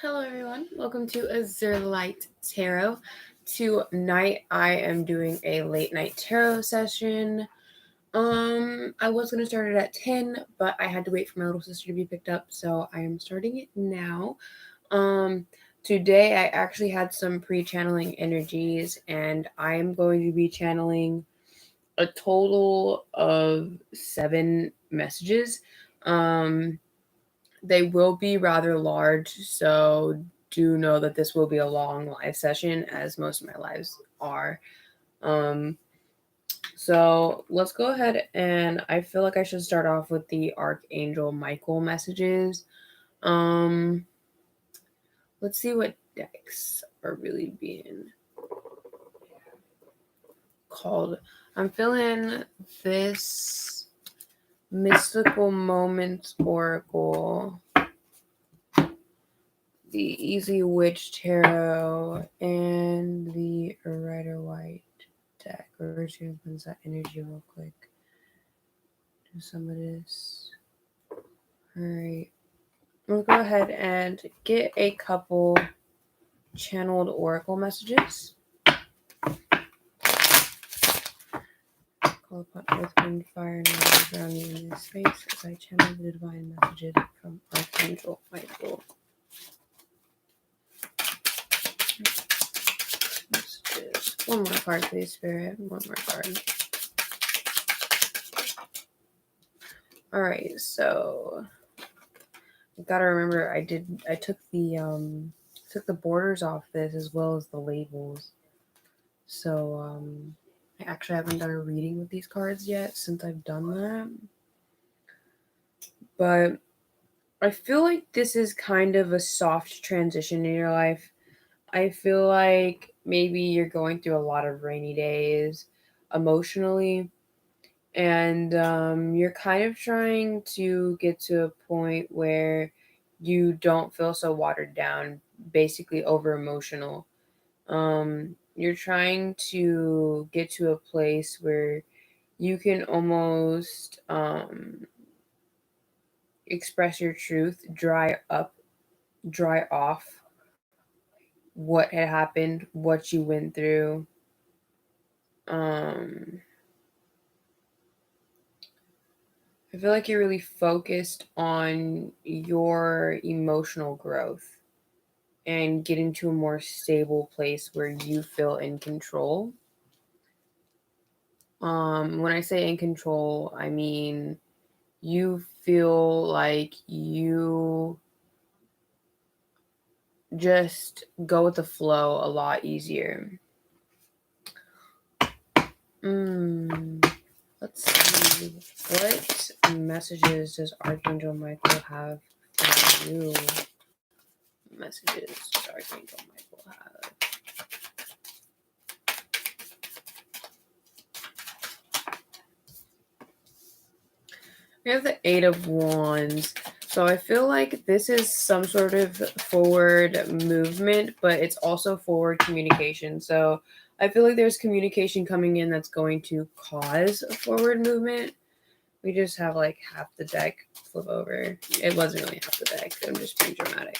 Hello, everyone. Welcome to Azure Light Tarot. Tonight, I am doing a late night tarot session. I was going to start it at 10, but I had to wait for my little sister to be picked up, so I am starting it now. Today, I actually had some pre-channeling energies, and I am going to be channeling a total of 7 messages. They will be rather large, so do know that this will be a long live session, as most of my lives are. Um, so let's go ahead, and I feel like I should start off with the Archangel Michael messages. Um, let's see what decks are really being called. I'm feeling this Mystical Moments Oracle, the Easy Witch Tarot, and the Rider White deck. We're just gonna cleanse that energy real quick. Do some of this. Alright. We'll go ahead and get a couple channeled oracle messages. Call upon earth, wind, fire, and water around you in this space as I channel the divine messages from Archangel Michael. Messages. One more card, please, Spirit. One more card. Alright, so you gotta remember I took the borders off this as well as the labels. So I actually haven't done a reading with these cards yet since I've done that. But I feel like this is kind of a soft transition in your life. I feel like maybe you're going through a lot of rainy days emotionally, and you're kind of trying to get to a point where you don't feel so watered down, basically over emotional. You're trying to get to a place where you can almost express your truth, dry off what had happened, what you went through. I feel like you're really focused on your emotional growth and getting to a more stable place where you feel in control. When I say in control, I mean you feel like you just go with the flow a lot easier. Let's see. What messages does Archangel Michael have for you? Messages does Archangel Michael have? We have the Eight of Wands. So I feel like this is some sort of forward movement, but it's also forward communication. So I feel like there's communication coming in that's going to cause a forward movement. We just have like half the deck flip over. It wasn't really half the deck. I'm just being dramatic.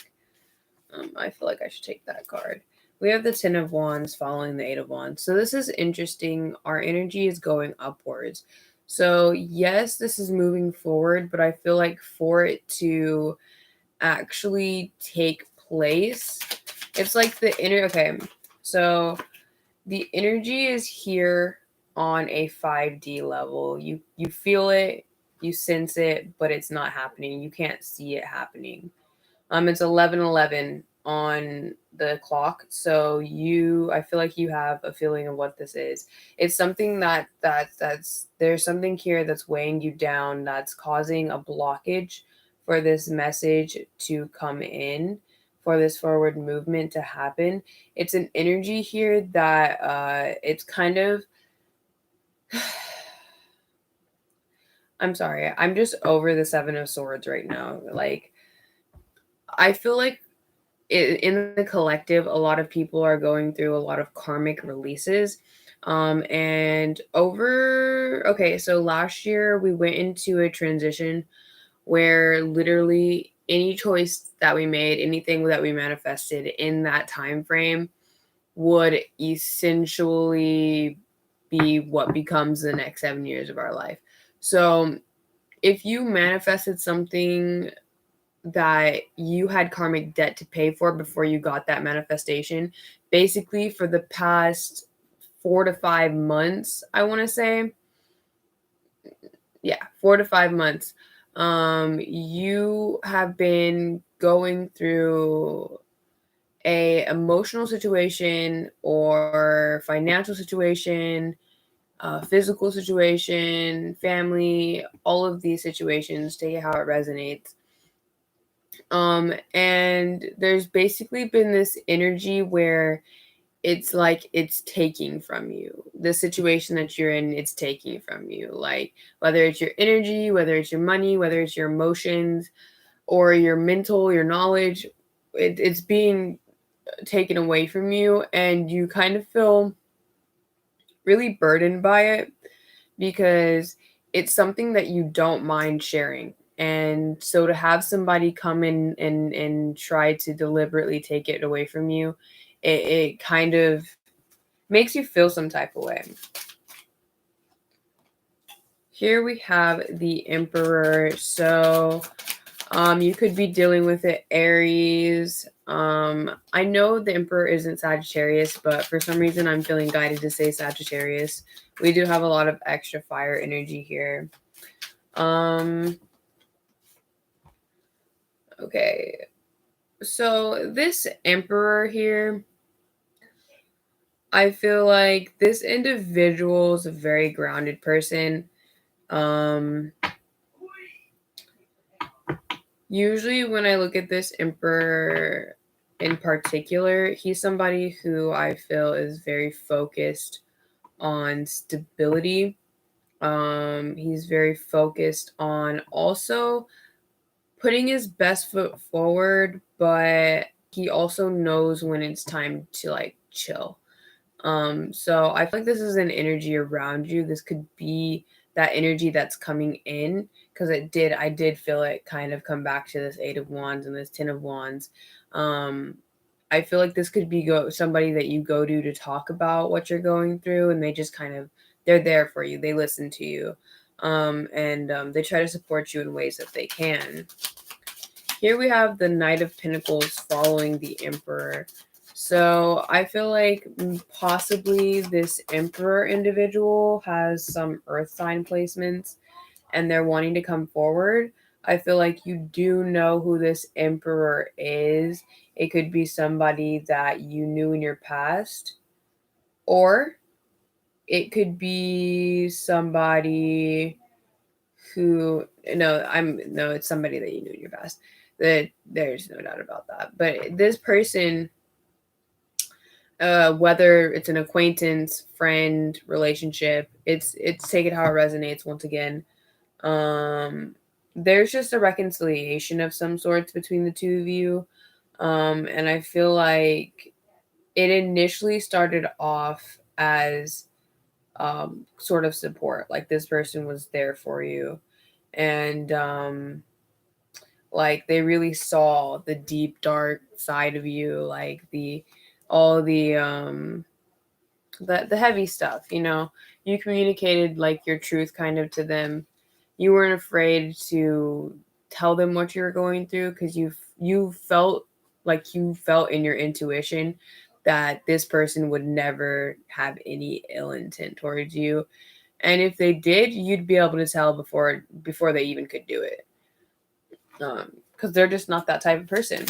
I feel like I should take that card. We have the Ten of Wands following the Eight of Wands. So this is interesting. Our energy is going upwards. So yes, this is moving forward, but I feel like for it to actually take place, it's like the inner, okay, so the energy is here on a 5D level. You feel it, you sense it, but it's not happening. You can't see it happening. It's 11:11 on the clock, so I feel like you have a feeling of what this is. It's something that's there's something here that's weighing you down, that's causing a blockage for this message to come in, for this forward movement to happen. It's an energy here that it's kind of I'm sorry, I'm just over the Seven of Swords right now. Like, I feel like in the collective, a lot of people are going through a lot of karmic releases. Okay, so last year we went into a transition where literally any choice that we made, anything that we manifested in that time frame would essentially be what becomes the next 7 years of our life. So if you manifested something that you had karmic debt to pay for before you got that manifestation, basically for the past 4 to 5 months, I want to say, yeah, 4 to 5 months, you have been going through a emotional situation or financial situation, physical situation, family, all of these situations, take it how it resonates. And there's basically been this energy where it's like it's taking from you. The situation that you're in, it's taking from you. Like whether it's your energy, whether it's your money, whether it's your emotions or your mental, your knowledge, it's being taken away from you, and you kind of feel really burdened by it because it's something that you don't mind sharing. And so to have somebody come in and try to deliberately take it away from you, it kind of makes you feel some type of way. Here we have the Emperor. So you could be dealing with it Aries. I know the Emperor isn't Sagittarius, but for some reason I'm feeling guided to say Sagittarius. We do have a lot of extra fire energy here. Okay. So this Emperor here, I feel like this individual is a very grounded person. Um Usually, when I look at this Emperor in particular, he's somebody who I feel is very focused on stability. He's very focused on also putting his best foot forward, but he also knows when it's time to like chill. So I feel like this is an energy around you. This could be that energy that's coming in because I did feel it kind of come back to this Eight of Wands and this Ten of Wands. Um, I feel like this could be somebody that you go to talk about what you're going through, and they just kind of they're there for you. They listen to you, and they try to support you in ways that they can. Here we have the Knight of Pentacles following the Emperor. So I feel like possibly this Emperor individual has some earth sign placements and they're wanting to come forward. I feel like you do know who this Emperor is. It could be somebody that you knew in your past, or it could be somebody who no, it's somebody that you knew in your past. That there's no doubt about that. But this person, whether it's an acquaintance, friend, relationship, it's take it how it resonates once again. Um there's just a reconciliation of some sorts between the two of you. And I feel like it initially started off as sort of support, like this person was there for you, and like they really saw the deep dark side of you, like the all the heavy stuff, you communicated like your truth kind of to them. You weren't afraid to tell them what you were going through because you felt like you felt in your intuition that this person would never have any ill intent towards you, and if they did, you'd be able to tell before they even could do it, because they're just not that type of person.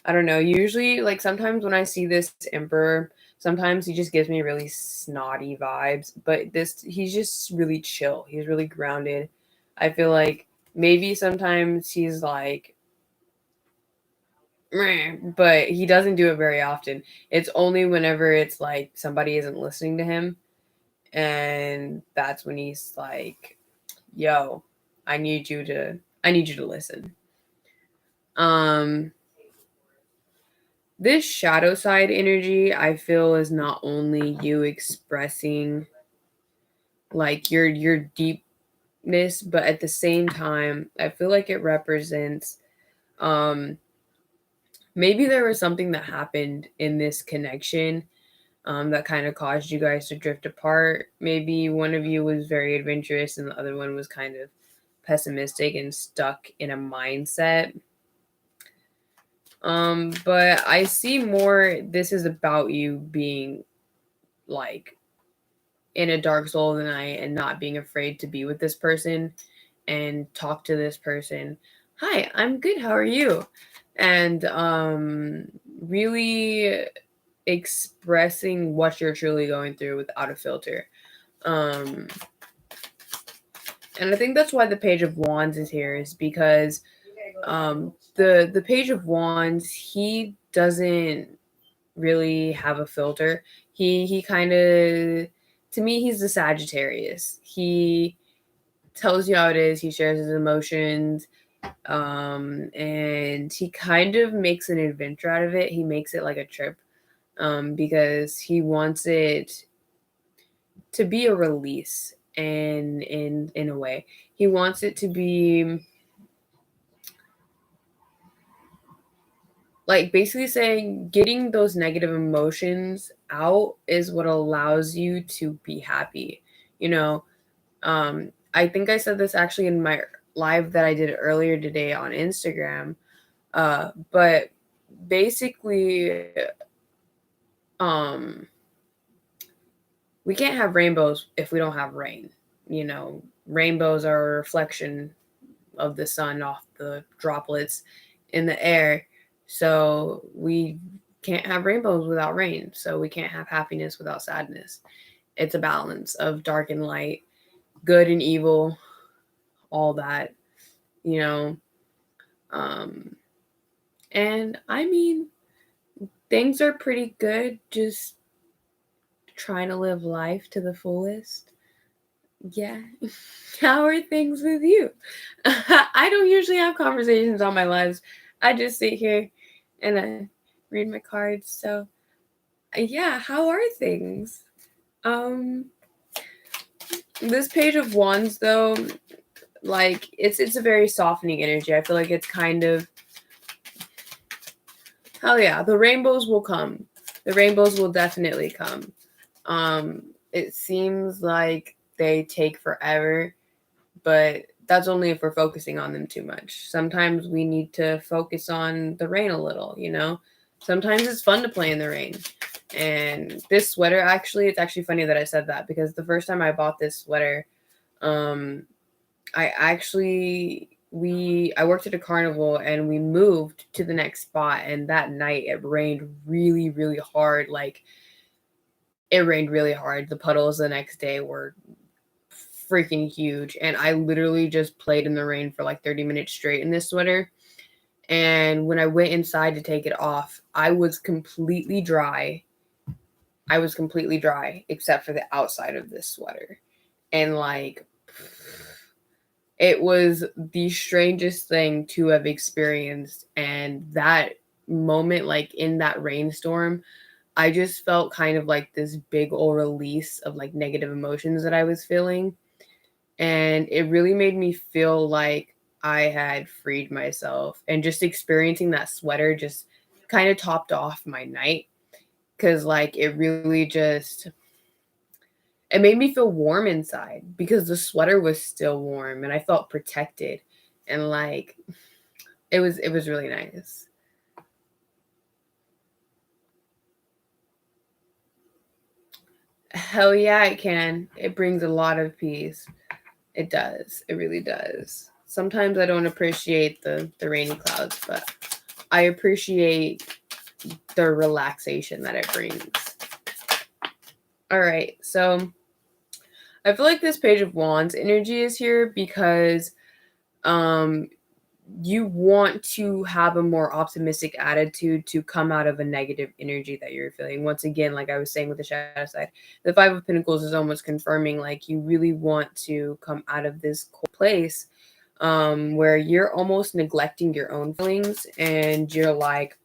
I don't know. Usually, like sometimes when I see this Emperor, sometimes he just gives me really snotty vibes. But he's just really chill. He's really grounded. I feel like maybe sometimes he's like, "Meh," but he doesn't do it very often. It's only whenever it's like somebody isn't listening to him. And that's when he's like, yo, I need you to listen. Um, This shadow side energy, I feel, is not only you expressing like your deep but at the same time, I feel like it represents um maybe there was something that happened in this connection that kind of caused you guys to drift apart. Maybe one of you was very adventurous and the other one was kind of pessimistic and stuck in a mindset. But I see more this is about you being like in a dark soul of the night and not being afraid to be with this person and talk to this person. Hi, I'm good. How are you? And really expressing what you're truly going through without a filter. Um, and I think that's why the Page of Wands is here, is because the Page of Wands, he doesn't really have a filter. He kind of, to me, he's the Sagittarius. He tells you how it is. He shares his emotions, and he kind of makes an adventure out of it. He makes it like a trip, because he wants it to be a release, and in a way he wants it to be like basically saying getting those negative emotions out is what allows you to be happy, you know. I think I said this actually in my live that I did earlier today on Instagram, but basically, um we can't have rainbows if we don't have rain. You know, rainbows are a reflection of the sun off the droplets in the air. So we can't have rainbows without rain. So we can't have happiness without sadness. It's a balance of dark and light, good and evil, all that, you know. Um, and I mean, things are pretty good, just trying to live life to the fullest. Yeah. How are things with you? I don't usually have conversations on my lives. I just sit here and read my cards. So, yeah, how are things? Um, this Page of Wands, though, like it's a very softening energy. I feel like it's kind of, hell yeah, the rainbows will come. The rainbows will definitely come. It seems like they take forever, but that's only if we're focusing on them too much. Sometimes we need to focus on the rain a little, you know? Sometimes it's fun to play in the rain. And this sweater, actually, it's actually funny that I said that, because the first time I bought this sweater, um, I worked at a carnival and we moved to the next spot, and that night it rained really, really hard. Like it rained really hard. The puddles the next day were freaking huge, and I literally just played in the rain for like 30 minutes straight in this sweater. And when I went inside to take it off, I was completely dry except for the outside of this sweater. And like it was the strangest thing to have experienced. And that moment, like in that rainstorm, I just felt kind of like this big old release of like negative emotions that I was feeling. And it really made me feel like I had freed myself, and just experiencing that sweater just kind of topped off my night, because like it really just it made me feel warm inside because the sweater was still warm and I felt protected, and like it was really nice. Hell yeah, it can. It brings a lot of peace. It does. It really does. Sometimes I don't appreciate the rainy clouds, but I appreciate the relaxation that it brings. All right. So I feel like this Page of Wands energy is here because um you want to have a more optimistic attitude to come out of a negative energy that you're feeling. Once again, like I was saying with the shadow side, the Five of Pentacles is almost confirming like you really want to come out of this cold place, where you're almost neglecting your own feelings and you're like,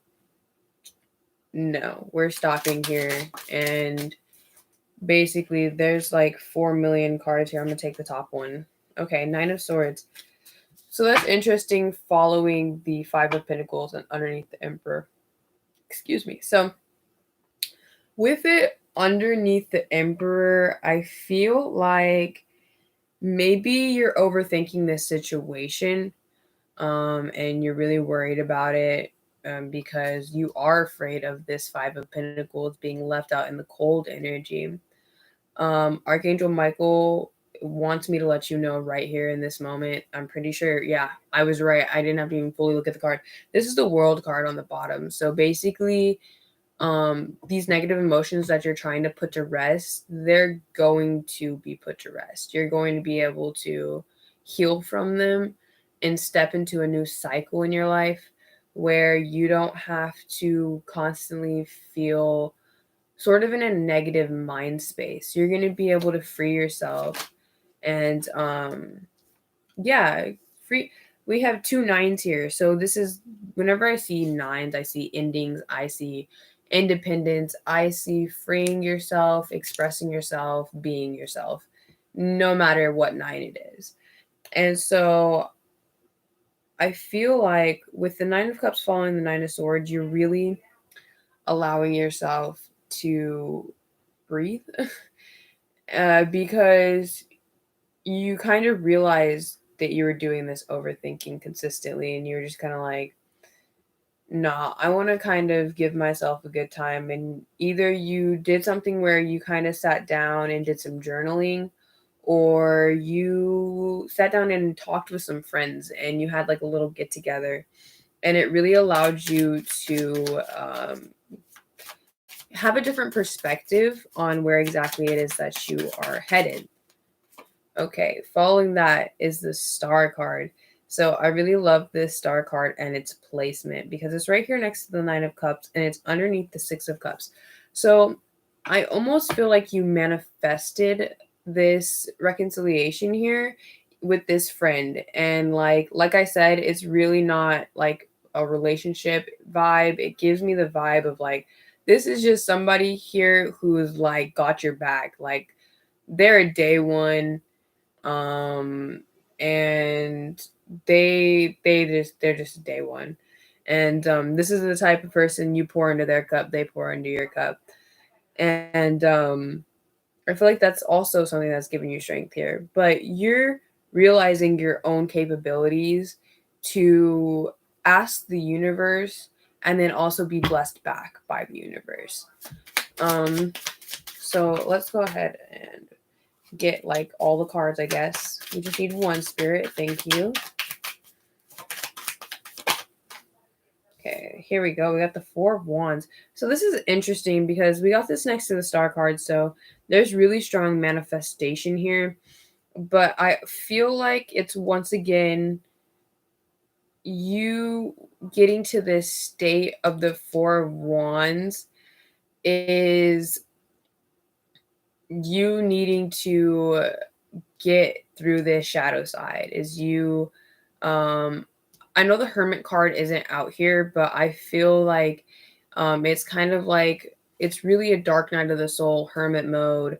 no, we're stopping here. And basically, there's like 4 million cards here. I'm gonna take the top one. Okay, Nine of Swords. So that's interesting following the Five of Pentacles and underneath the Emperor. Excuse me. So with it underneath the Emperor, I feel like maybe you're overthinking this situation, and you're really worried about it, because you are afraid of this Five of Pentacles being left out in the cold energy. Archangel Michael wants me to let you know right here in this moment. I'm pretty sure, yeah, I was right. I didn't have to even fully look at the card. This is the World card on the bottom. So basically, these negative emotions that you're trying to put to rest, they're going to be put to rest. You're going to be able to heal from them and step into a new cycle in your life where you don't have to constantly feel sort of in a negative mind space. You're going to be able to free yourself and yeah, free. We have two nines here. So this is, whenever I see nines, I see endings, I see independence, I see freeing yourself, expressing yourself, being yourself, no matter what nine it is. And so I feel like with the Nine of Cups following the Nine of Swords, you're really allowing yourself to breathe, because you kind of realize that you were doing this overthinking consistently, and you're just kind of like, nah, I want to kind of give myself a good time. And either you did something where you kind of sat down and did some journaling, or you sat down and talked with some friends and you had like a little get together, and it really allowed you to have a different perspective on where exactly it is that you are headed. Okay, following that is the Star card. So I really love this Star card and its placement because it's right here next to the Nine of Cups and it's underneath the Six of Cups. So I almost feel like you manifested this reconciliation here with this friend. And like I said, it's really not like a relationship vibe. It gives me the vibe of like, this is just somebody here who's like got your back. Like they're a day one, and they're just day one, and this is the type of person you pour into their cup, they pour into your cup, and I feel like that's also something that's giving you strength here, but you're realizing your own capabilities to ask the universe and then also be blessed back by the universe. um so let's go ahead and get like all the cards, I guess. We just need one, Spirit. Thank you. Okay, here we go. We got the Four of Wands. So this is interesting because we got this next to the Star card. So there's really strong manifestation here. But I feel like it's once again you getting to this state of the Four of Wands is you needing to get through this shadow side, is you I know the Hermit card isn't out here, but I feel like it's kind of like it's really a dark night of the soul, hermit mode,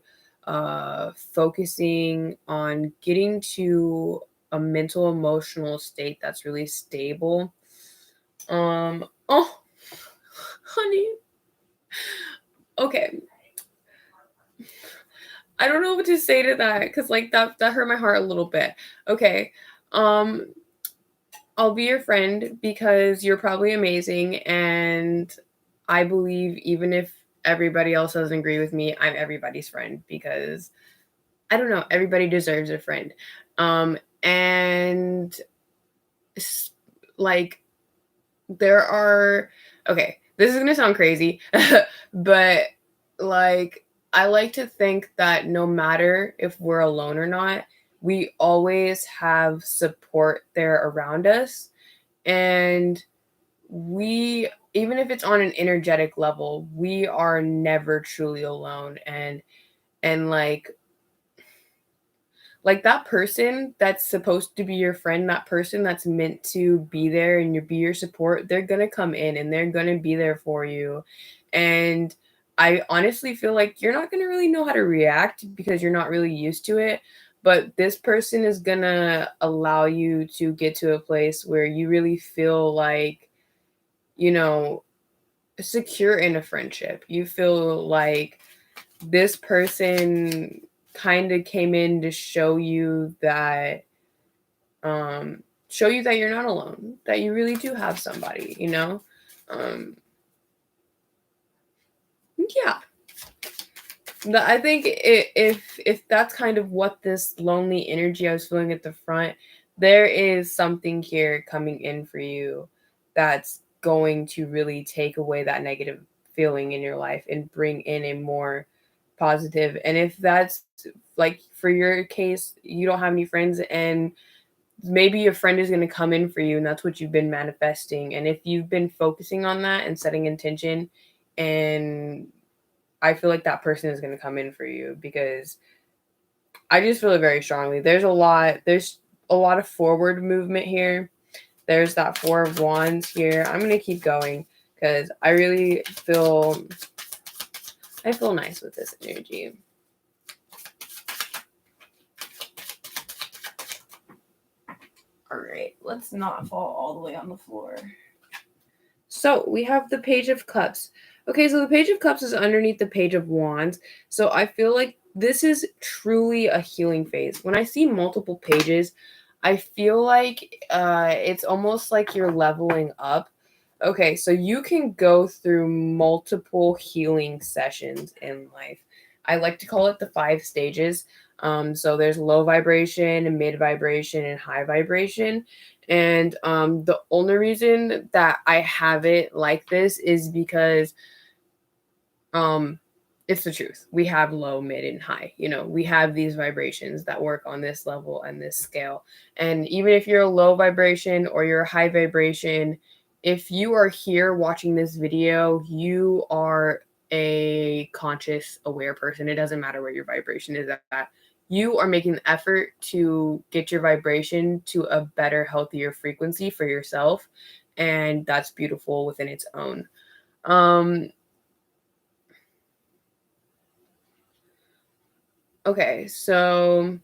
focusing on getting to a mental emotional state that's really stable. Oh, honey. Okay. I don't know what to say to that because like that hurt my heart a little bit. Okay. Um I'll be your friend because you're probably amazing. And I believe even if everybody else doesn't agree with me, I'm everybody's friend because I don't know, everybody deserves a friend. And like there are, okay, this is going to sound crazy, but like I like to think that no matter if we're alone or not, we always have support there around us. And we, even if it's on an energetic level, we are never truly alone. And like that person that's supposed to be your friend, that person that's meant to be there and be your support, they're gonna come in and they're gonna be there for you. And I honestly feel like you're not gonna really know how to react because you're not really used to it. but this person is gonna allow you to get to a place where you really feel like, you know, secure in a friendship. You feel like this person kind of came in to show you that you're not alone, that you really do have somebody, you know? Um yeah. I think if that's kind of what this lonely energy I was feeling at the front, there is something here coming in for you that's going to really take away that negative feeling in your life and bring in a more positive. And if that's like for your case, you don't have any friends and maybe your friend is going to come in for you and that's what you've been manifesting. And if you've been focusing on that and setting intention, and I feel like that person is going to come in for you because I just feel it very strongly. There's a lot of forward movement here. There's that 4 of Wands here. I'm going to keep going because I feel nice with this energy. All right, let's not fall all the way on the floor. So we have the Page of Cups. Okay, so the Page of Cups is underneath the Page of Wands. So I feel like this is truly a healing phase. When I see multiple pages, I feel like it's almost like you're leveling up. Okay, so you can go through multiple healing sessions in life. I like to call it the 5 stages. So there's low vibration, mid vibration, and high vibration. And the only reason that I have it like this is because um, it's the truth. We have low, mid, and high. We have these vibrations that work on this level and this scale. And even if you're a low vibration or you're a high vibration, if you are here watching this video, you are a conscious, aware person. It doesn't matter where your vibration is at. You are making the effort to get your vibration to a better, healthier frequency for yourself. And that's beautiful within its own. Um, okay, so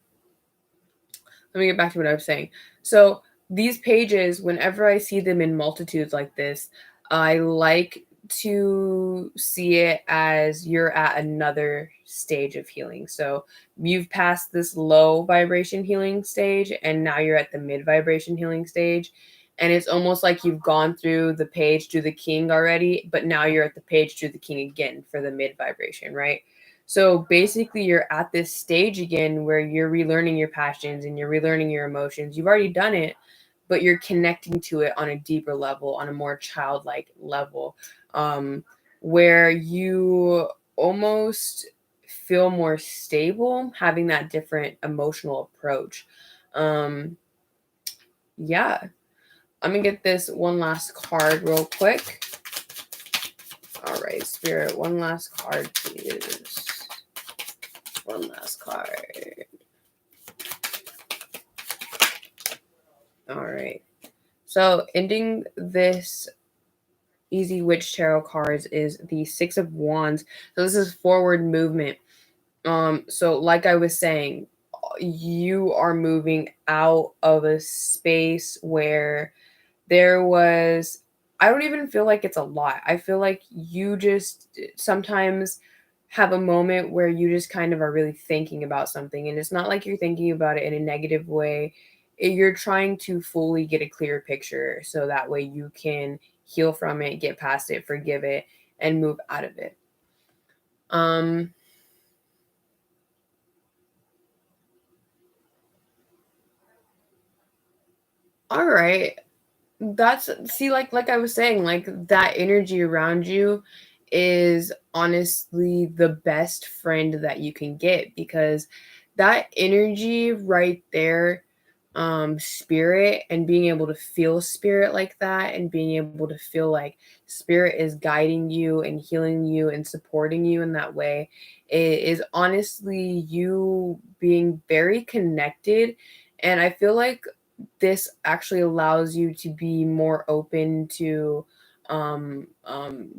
let me get back to what I was saying. So these pages, whenever I see them in multitudes like this, I like to see it as you're at another stage of healing. So you've passed this low vibration healing stage and now you're at the mid vibration healing stage. And it's almost like you've gone through the page to the king already, but now you're at the page to the king again for the mid vibration, right? So basically, you're at this stage again where you're relearning your passions and you're relearning your emotions. You've already done it, but you're connecting to it on a deeper level, on a more childlike level, um, where you almost feel more stable, having that different emotional approach. Um, yeah, I'm gonna get this one last card real quick. All right, Spirit, one last card, please. One last card. All right. So ending this Easy Witch Tarot cards is the 6 of Wands. So this is forward movement. So like I was saying, you are moving out of a space where there was, I don't even feel like it's a lot. I feel like you just sometimes have a moment where you just kind of are really thinking about something. And it's not like you're thinking about it in a negative way. You're trying to fully get a clear picture so that way you can heal from it, get past it, forgive it, and move out of it. Um, all right. That's see like I was saying, like that energy around you is honestly the best friend that you can get because that energy right there, spirit, and being able to feel spirit like that and being able to feel like spirit is guiding you and healing you and supporting you in that way is honestly you being very connected. And I feel like this actually allows you to be more open to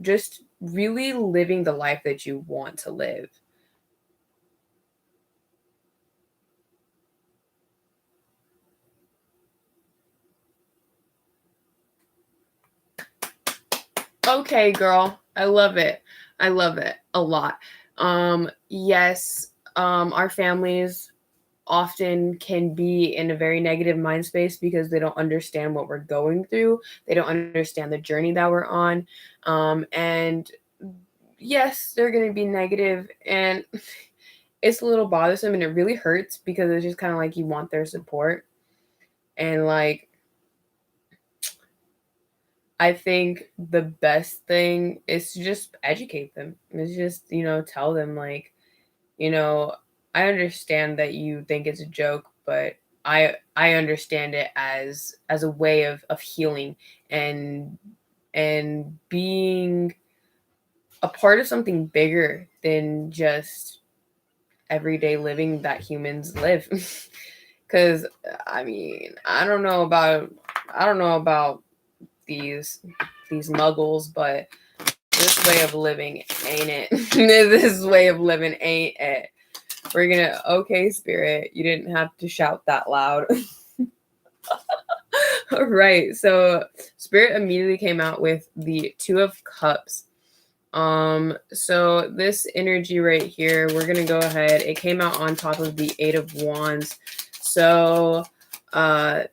just really living the life that you want to live. Okay, girl. I love it. I love it a lot. Yes, our families often can be in a very negative mind space because they don't understand what we're going through. They don't understand the journey that we're on. And yes, they're going to be negative, and it's a little bothersome and it really hurts because it's just kind of like you want their support. And like, I think the best thing is to just educate them. It's just, tell them like, you know, I understand that you think it's a joke, but I understand it as a way of healing and being a part of something bigger than just everyday living that humans live. Cuz I mean, I don't know about these muggles, but this way of living ain't it. This way of living ain't it. We're gonna, okay, Spirit, you didn't have to shout that loud. All right, so Spirit immediately came out with the Two of Cups. So this energy right here, we're gonna go ahead. It came out on top of the Eight of Wands. So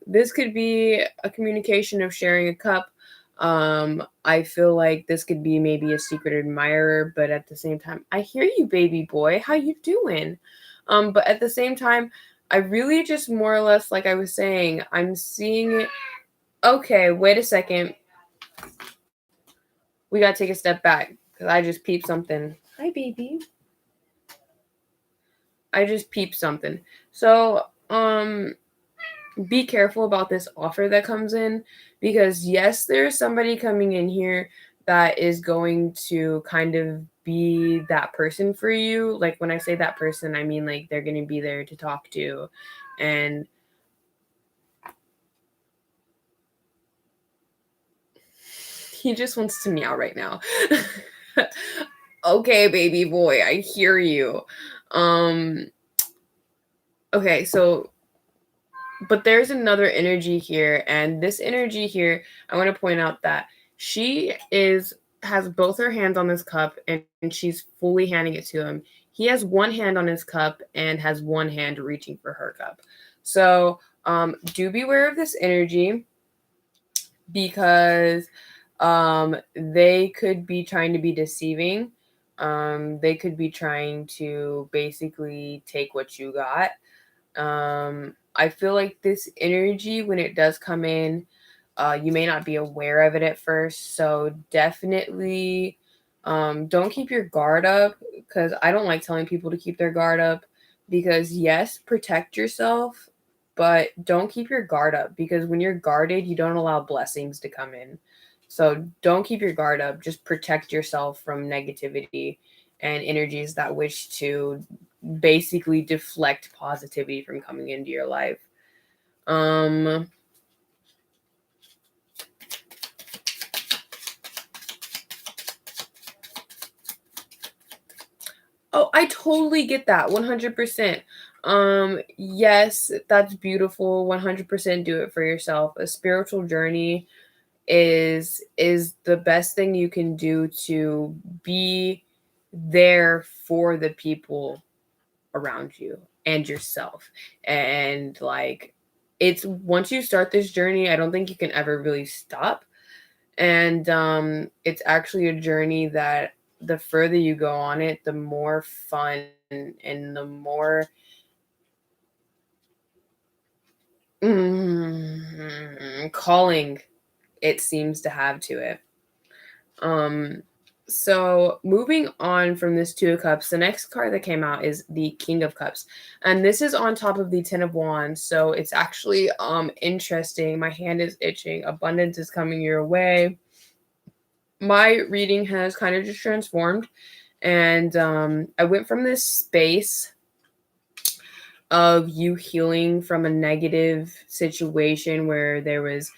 this could be a communication of sharing a cup. I feel like this could be maybe a secret admirer, but at the same time, I hear you, baby boy. How you doing? But at the same time, I really just more or less, like I was saying, I'm seeing it. Okay, wait a second. We gotta take a step back because I just peeped something. Hi, baby. I just peeped something. So, be careful about this offer that comes in because yes, there's somebody coming in here that is going to kind of be that person for you. Like when I say that person, I mean like they're going to be there to talk to, and he just wants to meow right now. Okay, baby boy, I hear you. Um okay, so but there's another energy here, and this energy here, I want to point out that she is has both her hands on this cup and she's fully handing it to him. He has one hand on his cup and has one hand reaching for her cup. So do beware of this energy because they could be trying to be deceiving. They could be trying to basically take what you got. I feel like this energy, when it does come in, you may not be aware of it at first. So definitely don't keep your guard up because I don't like telling people to keep their guard up because, yes, protect yourself, but don't keep your guard up because when you're guarded, you don't allow blessings to come in. So don't keep your guard up. Just protect yourself from negativity and energies that wish to basically deflect positivity from coming into your life. Um oh, I totally get that. 100%. Yes, that's beautiful. 100% do it for yourself. A spiritual journey is the best thing you can do to be there for the people around you and yourself. And like it's once you start this journey, I don't think you can ever really stop. And it's actually a journey that the further you go on it, the more fun and the more calling it seems to have to it. Um, so moving on from this Two of Cups, the next card that came out is the King of Cups, and this is on top of the Ten of Wands. So it's actually interesting. My hand is itching. Abundance is coming your way. My reading has kind of just transformed, and I went from this space of you healing from a negative situation where there was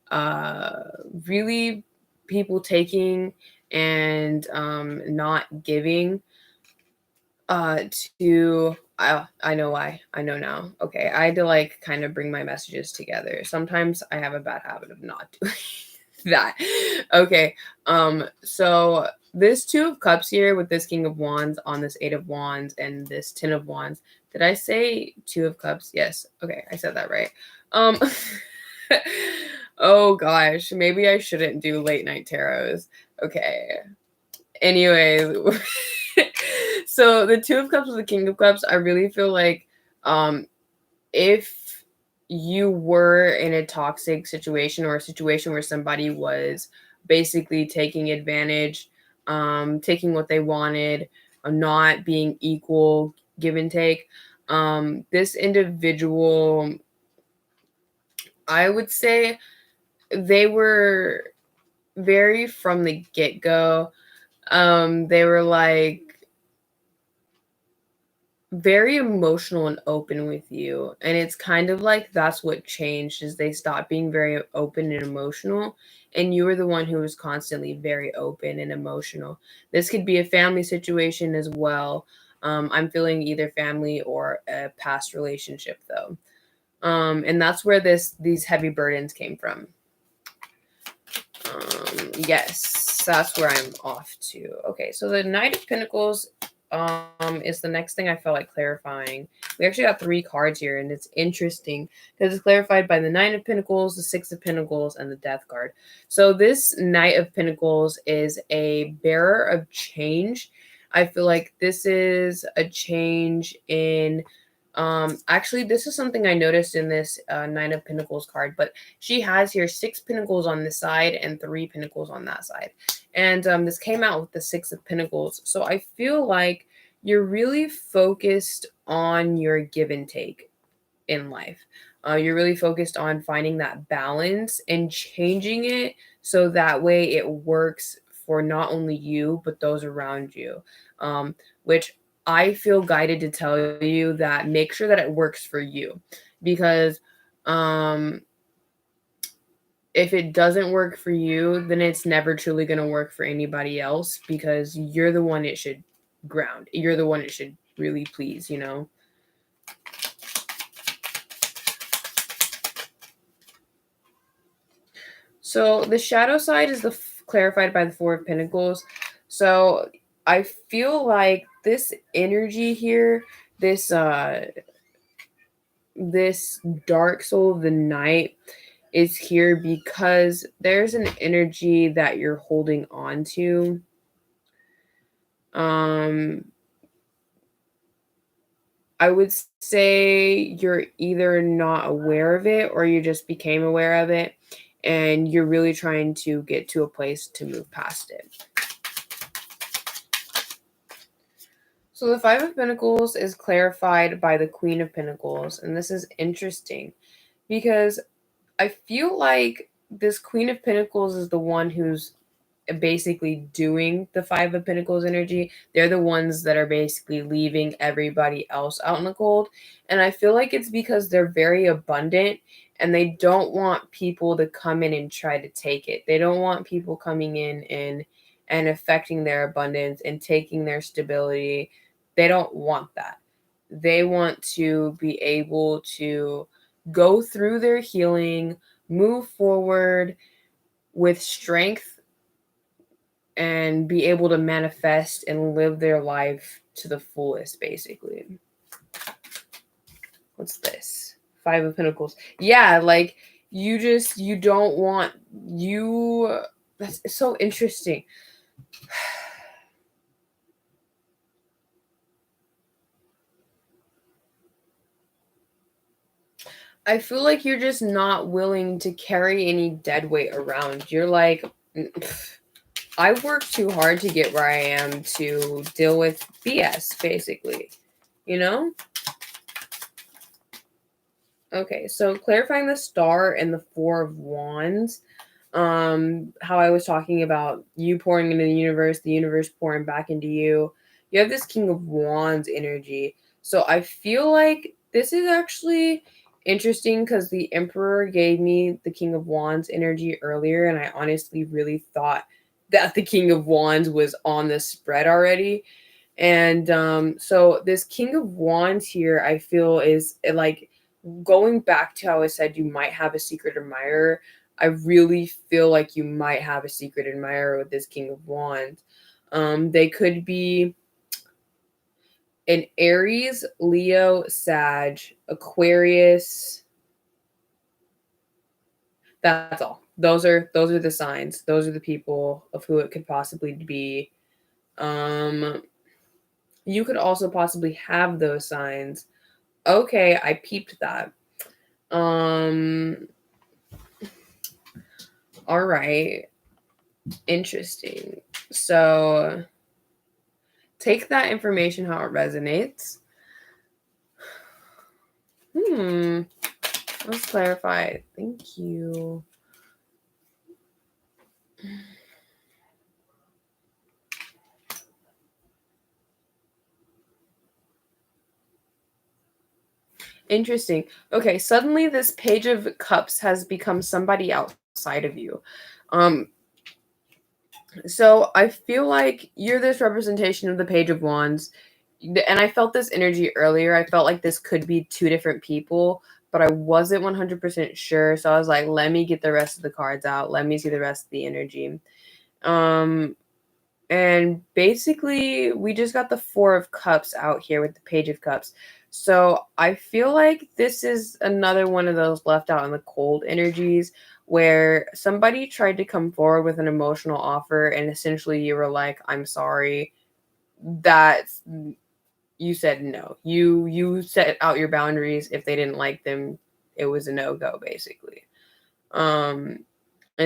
uh really people taking and not giving to I know why. I know now. Okay, I had to like kind of bring my messages together. Sometimes I have a bad habit of not doing that. Okay. So this Two of Cups here with this King of Wands on this Eight of Wands and this Ten of Wands. Did I say Two of Cups? Yes. Okay, I said that right. Um oh gosh, maybe I shouldn't do late night tarots. Okay. Anyways, so the Two of Cups with the King of Cups, I really feel like if you were in a toxic situation or a situation where somebody was basically taking advantage, taking what they wanted, not being equal, give and take, this individual, I would say they were very from the get go. They were like very emotional and open with you, and it's kind of like that's what changed is they stopped being very open and emotional, and you were the one who was constantly very open and emotional. This could be a family situation as well. I'm feeling either family or a past relationship though, and that's where these heavy burdens came from. Yes, that's where I'm off to. Okay, so the Knight of Pentacles is the next thing I felt like clarifying. We actually got three cards here, and it's interesting because it's clarified by the Nine of Pentacles, the Six of Pentacles, and the Death card. So this Knight of Pentacles is a bearer of change. I feel like this is a change in actually, this is something I noticed in this Nine of Pentacles card, but she has here 6 pentacles on this side and 3 pentacles on that side. And this came out with the 6 of Pentacles. So I feel like you're really focused on your give and take in life. You're really focused on finding that balance and changing it so that way it works for not only you, but those around you. Which I feel guided to tell you that make sure that it works for you, because um, if it doesn't work for you, then it's never truly going to work for anybody else because you're the one it should ground. You're the one it should really please, you know? So the shadow side is clarified by the Four of Pentacles. So I feel like this energy here, this dark soul of the night is here because there's an energy that you're holding on to. I would say you're either not aware of it or you just became aware of it and you're really trying to get to a place to move past it. So the Five of Pentacles is clarified by the Queen of Pentacles, and this is interesting because I feel like this Queen of Pentacles is the one who's basically doing the Five of Pentacles energy. They're the ones that are basically leaving everybody else out in the cold. And I feel like it's because they're very abundant and they don't want people to come in and try to take it. They don't want people coming in and affecting their abundance and taking their stability. They don't want that. They want to be able to go through their healing, move forward with strength, and be able to manifest and live their life to the fullest, basically. What's this? Five of Pentacles. Yeah, like you don't want you. That's so interesting. I feel like you're just not willing to carry any dead weight around. You're like, I worked too hard to get where I am to deal with BS, basically. You know? Okay, so clarifying the Star and the Four of Wands. How I was talking about you pouring into the universe pouring back into you. You have this King of Wands energy. So I feel like this is actually interesting because the Emperor gave me the King of Wands energy earlier, and I honestly really thought that the King of Wands was on the spread already. And so this King of Wands here, I feel is like going back to how I said you might have a secret admirer. I really feel like you might have a secret admirer with this King of Wands. They could be an Aries, Leo, Sag, Aquarius. That's all. Those are the signs. Those are the people of who it could possibly be. You could also possibly have those signs. Okay, I peeped that. All right. Interesting. So take that information how it resonates. Let's clarify. Thank you. Interesting. Okay, suddenly this Page of Cups has become somebody outside of you. So I feel like you're this representation of the Page of Wands. And I felt this energy earlier. I felt like this could be two different people, but I wasn't 100% sure. So I was like, let me get the rest of the cards out. Let me see the rest of the energy. And basically, we just got the Four of Cups out here with the Page of Cups. So I feel like this is another one of those left out in the cold energies where somebody tried to come forward with an emotional offer and essentially you were like, I'm sorry. That's you said no. You set out your boundaries. If they didn't like them, it was a no-go basically. And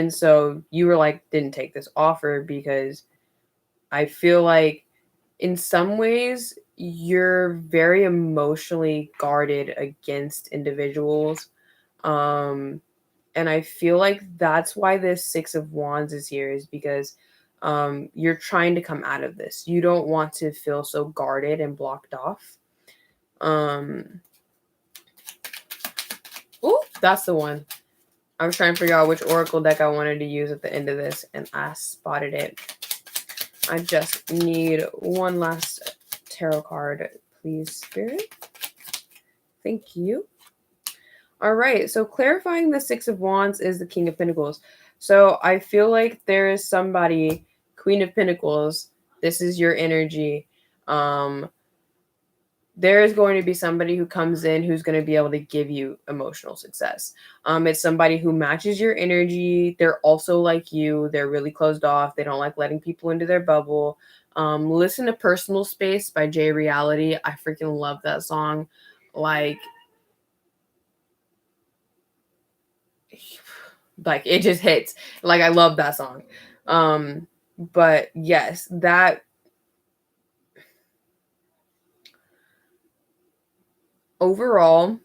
so you were like, didn't take this offer because I feel like in some ways you're very emotionally guarded against individuals. And I feel like that's why this Six of Wands is here, is because you're trying to come out of this. You don't want to feel so guarded and blocked off. Oh, that's the one. I was trying to figure out which oracle deck I wanted to use at the end of this, and I spotted it. I just need one last tarot card, please, Spirit. Thank you. All right, so clarifying the Six of Wands is the King of Pentacles. So I feel like there is somebody, Queen of Pentacles, this is your energy. There is going to be somebody who comes in who's going to be able to give you emotional success. It's somebody who matches your energy. They're also like you. They're really closed off. They don't like letting people into their bubble. Listen to Personal Space by Jay Reality. I freaking love that song. Like it just hits. Like I love that song. But yes, that overall,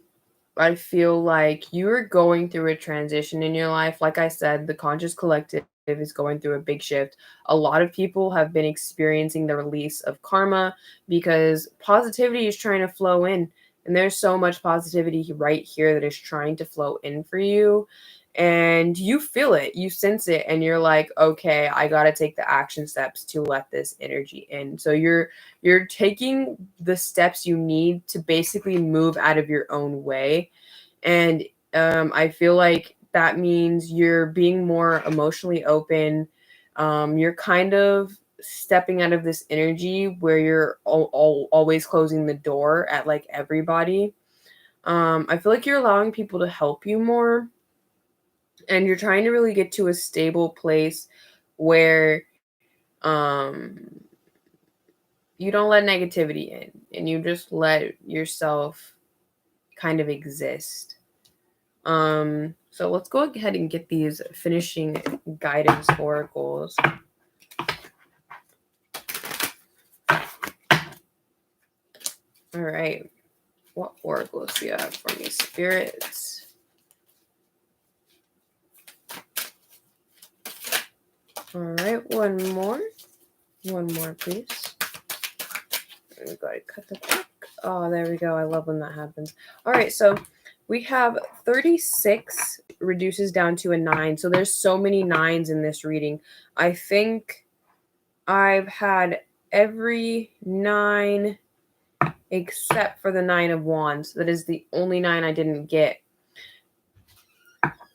I feel like you're going through a transition in your life. Like I said, the Conscious Collective is going through a big shift. A lot of people have been experiencing the release of karma because positivity is trying to flow in. And there's so much positivity right here that is trying to flow in for you. And you feel it, you sense it, and you're like, okay, I got to take the action steps to let this energy in. So you're taking the steps you need to basically move out of your own way. And I feel like that means you're being more emotionally open. You're kind of stepping out of this energy where you're always closing the door at like everybody. I feel like you're allowing people to help you more, and you're trying to really get to a stable place where um you don't let negativity in and you just let yourself kind of exist. So let's go ahead and get these finishing guidance oracles. All right. What oracles do you have for me, spirits? All right, one more. One more, please. We gotta cut the back. Oh, there we go. I love when that happens. All right, so we have 36 reduces down to a 9. So there's so many 9s in this reading. I think I've had every 9 except for the 9 of Wands. That is the only 9 I didn't get.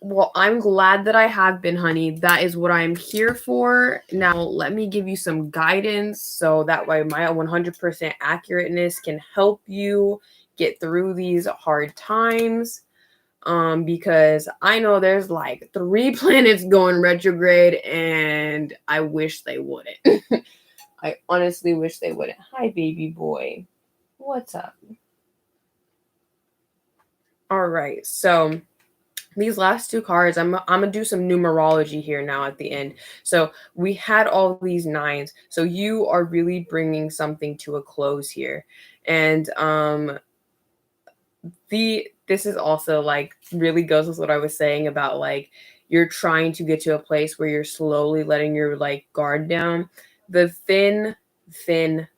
Well, I'm glad that I have been, honey. That is what I'm here for. Now, let me give you some guidance so that way my 100% accurateness can help you get through these hard times. Because I know there's like 3 planets going retrograde, and I wish they wouldn't. I honestly wish they wouldn't. Hi, baby boy. What's up? All right, so these last 2 cards, I'm gonna do some numerology here now at the end. So we had all these 9s. So you are really bringing something to a close here, and this is also like really goes with what I was saying about like you're trying to get to a place where you're slowly letting your like guard down. The thin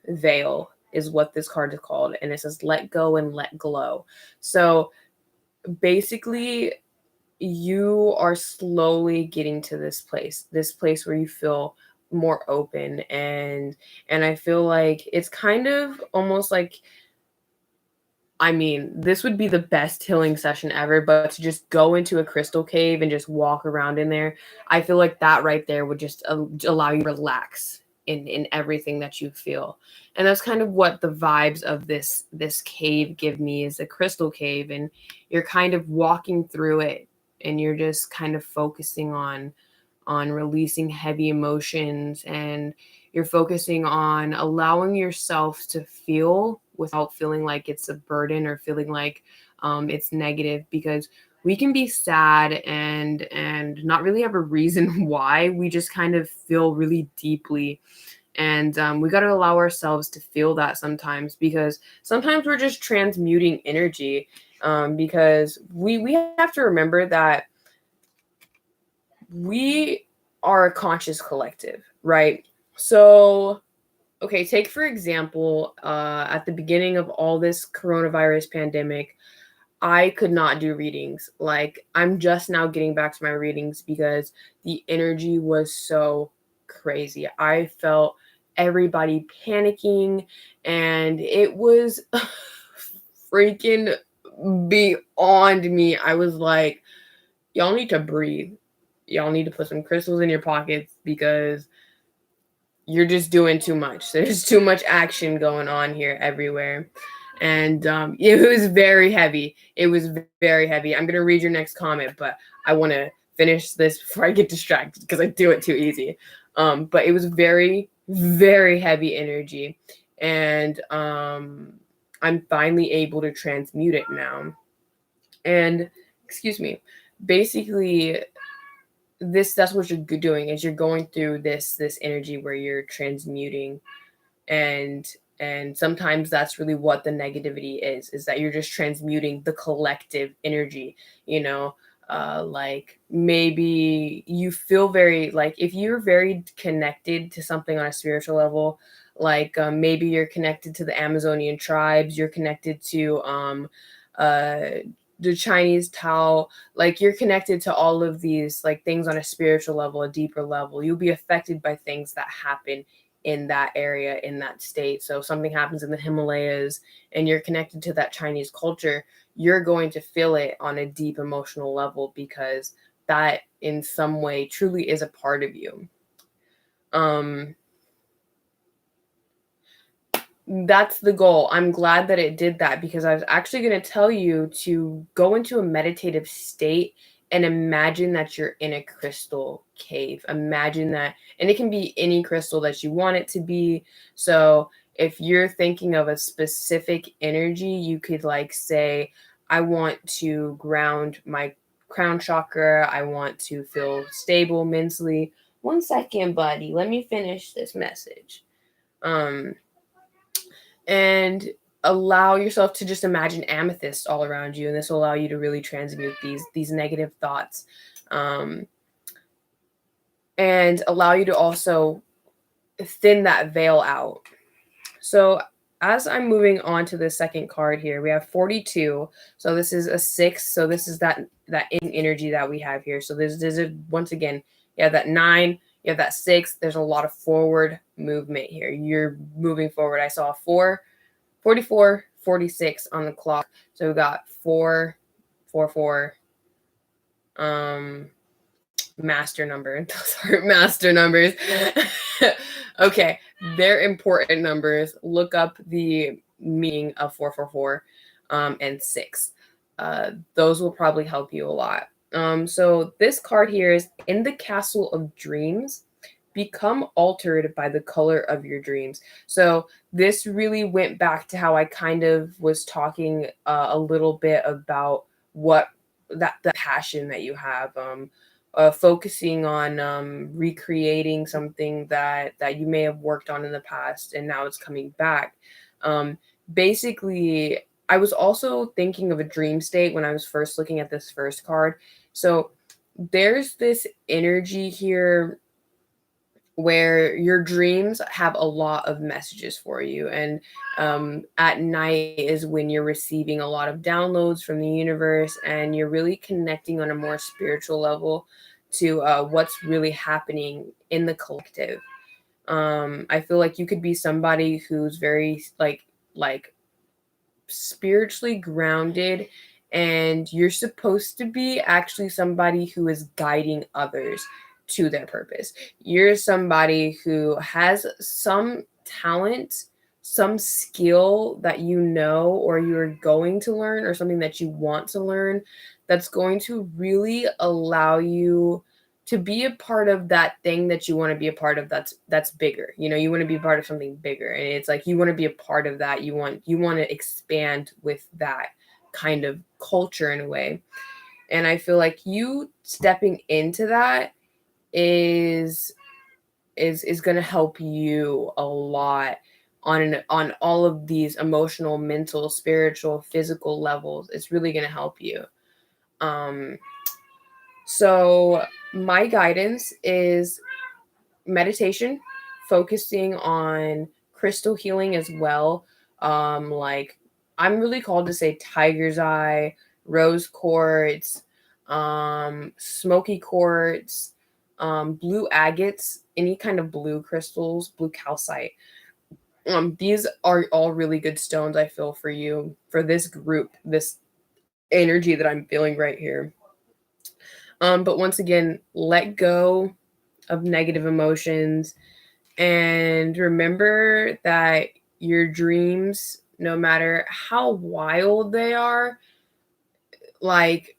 veil is what this card is called, and it says let go and let glow. So basically you are slowly getting to this place where you feel more open, and I feel like it's kind of almost like, I mean, this would be the best healing session ever, but to just go into a crystal cave and just walk around in there, I feel like that right there would just allow you to relax in everything that you feel. And that's kind of what the vibes of this cave give me, is a crystal cave, and you're kind of walking through it, and you're just kind of focusing on releasing heavy emotions, and you're focusing on allowing yourself to feel without feeling like it's a burden or feeling like it's negative, because we can be sad and not really have a reason why. We just kind of feel really deeply, and we got to allow ourselves to feel that sometimes, because sometimes we're just transmuting energy, because we have to remember that we are a conscious collective, right? So, okay, take for example, at the beginning of all this coronavirus pandemic, I could not do readings. Like, I'm just now getting back to my readings because the energy was so crazy. I felt everybody panicking, and it was freaking beyond me. I was like, y'all need to breathe. Y'all need to put some crystals in your pockets, because you're just doing too much. There's too much action going on here everywhere. And it was very heavy. It was very heavy. I'm going to read your next comment, but I want to finish this before I get distracted because I do it too easy. But it was very, very heavy energy. And I'm finally able to transmute it now. And excuse me, basically that's what you're doing, is you're going through this energy where you're transmuting, and sometimes that's really what the negativity is that you're just transmuting the collective energy, you know. Like maybe you feel very, like if you're very connected to something on a spiritual level, like maybe you're connected to the Amazonian tribes, you're connected to uh the Chinese Tao, like you're connected to all of these like things on a spiritual level, a deeper level. You'll be affected by things that happen in that area, in that state. So if something happens in the Himalayas and you're connected to that Chinese culture, you're going to feel it on a deep emotional level, because that in some way truly is a part of you. Um that's the goal. I'm glad that it did that, because I was actually going to tell you to go into a meditative state and imagine that you're in a crystal cave. Imagine that, and it can be any crystal that you want it to be. So if you're thinking of a specific energy, you could like say, I want to ground my crown chakra. I want to feel stable mentally. One second, buddy. Let me finish this message. Um, and allow yourself to just imagine amethyst all around you, and this will allow you to really transmute these negative thoughts, um, and allow you to also thin that veil out. So as I'm moving on to the second card here, we have 42. So this is a 6. So this is that energy that we have here. So there's a, once again, you have that 9, you have that 6. There's a lot of forward movement here. You're moving forward. I saw a 4, 44, 46 on the clock. So we got 4, 4, 4, Master number. Those are master numbers. Okay, they're important numbers. Look up the meaning of 444 and 6. Those will probably help you a lot. So this card here is in the Castle of Dreams. Become altered by the color of your dreams. So this really went back to how I kind of was talking a little bit about what that the passion that you have. Focusing on recreating something that you may have worked on in the past and now it's coming back. Um, Basically, I was also thinking of a dream state when I was first looking at this first card. So there's this energy here where your dreams have a lot of messages for you, and at night is when you're receiving a lot of downloads from the universe and you're really connecting on a more spiritual level to what's really happening in the collective. I feel like you could be somebody who's very like spiritually grounded, and you're supposed to be actually somebody who is guiding others to their purpose. You're somebody who has some talent, some skill that you know or you're going to learn, or something that you want to learn, that's going to really allow you to be a part of that thing that you want to be a part of, that's bigger. You know, you want to be part of something bigger, and it's like you want to be a part of that. You want to expand with that kind of culture in a way. And I feel like you stepping into that is is going to help you a lot on all of these emotional, mental, spiritual, physical levels. It's really going to help you. um so my guidance is meditation, focusing on crystal healing as well. Like I'm really called to say tiger's eye, rose quartz, smoky quartz, blue agates, any kind of blue crystals, blue calcite. These are all really good stones, I feel, for you, for this group, this energy that I'm feeling right here. But once again, let go of negative emotions. And remember that your dreams, no matter how wild they are, like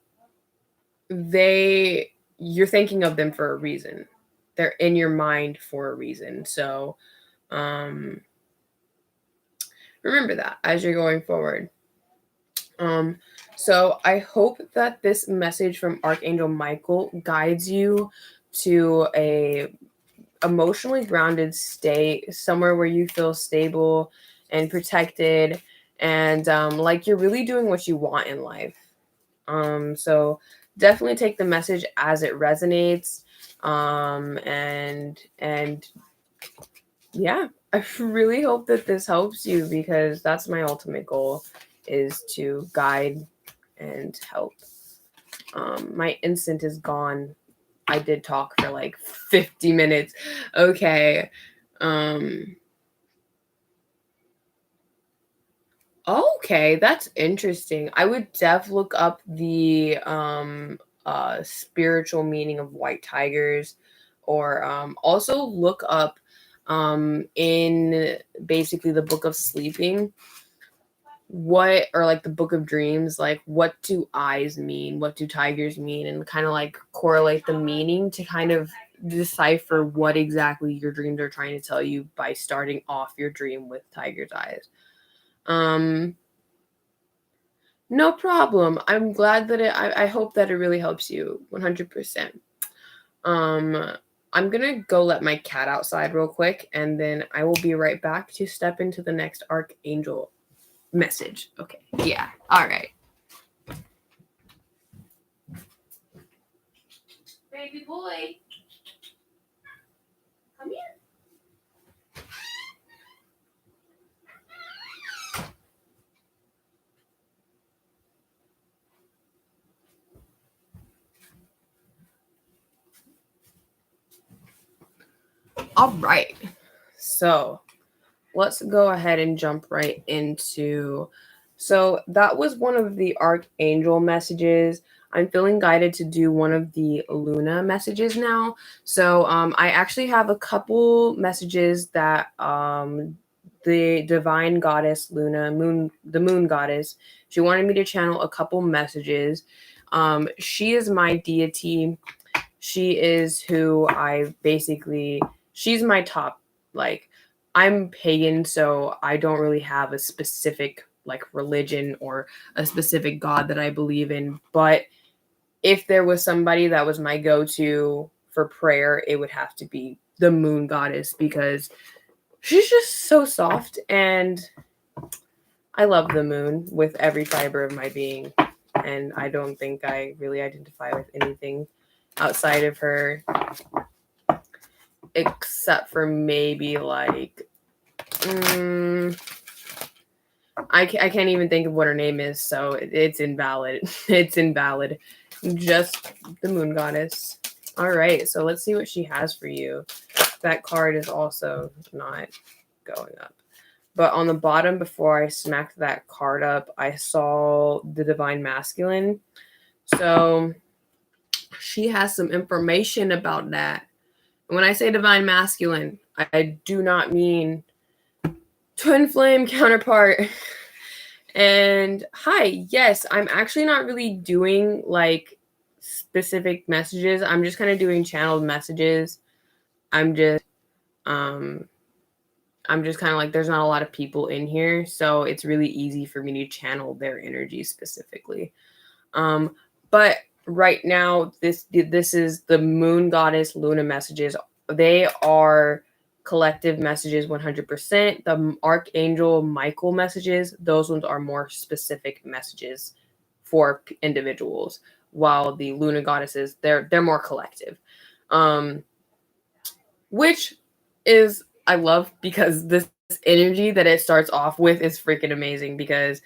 you're thinking of them for a reason. They're in your mind for a reason. So um, remember that as you're going forward. Um, so I hope that this message from Archangel Michael guides you to a emotionally grounded state, somewhere where you feel stable and protected, and like you're really doing what you want in life. So definitely take the message as it resonates. And yeah, I really hope that this helps you, because that's my ultimate goal, is to guide and help. My instant is gone. I did talk for like 50 minutes. Okay. Um okay, that's interesting. I would look up the spiritual meaning of white tigers, or also look up in basically the book of sleeping, what, or like the book of dreams, like what do eyes mean, what do tigers mean, and kind of like correlate the meaning to kind of decipher what exactly your dreams are trying to tell you by starting off your dream with tiger's eyes. um no problem. I'm glad that I hope that it really helps you 100%. um I'm gonna go let my cat outside real quick, and then I will be right back to step into the next archangel message. Okay, yeah, all right. Baby boy, come here. All right. So let's go ahead and jump right into. So that was one of the archangel messages. I'm feeling guided to do one of the Luna messages now. So I actually have a couple messages that the divine goddess Luna, the moon goddess, she wanted me to channel a couple messages. She is my deity. She is who I basically, she's my top, like, I'm pagan, so I don't really have a specific like religion or a specific god that I believe in. But if there was somebody that was my go-to for prayer, it would have to be the moon goddess, because she's just so soft, and I love the moon with every fiber of my being. And I don't think I really identify with anything outside of her, except for maybe like I can't even think of what her name is, so it's invalid. It's invalid. Just the moon goddess. All right, so let's see what she has for you. That card is also not going up. But on the bottom, before I smacked that card up, I saw the divine masculine. So she has some information about that. When I say divine masculine, I do not mean twin flame counterpart. And hi, yes, I'm actually not really doing like specific messages. I'm just kind of doing channeled messages. I'm just kind of like, there's not a lot of people in here, so it's really easy for me to channel their energy specifically. But right now, this is the moon goddess Luna messages. They are collective messages 100%. The archangel Michael messages, those ones are more specific messages for individuals, while the Luna goddesses, they're more collective. Which is, I love, because this energy that it starts off with is freaking amazing, because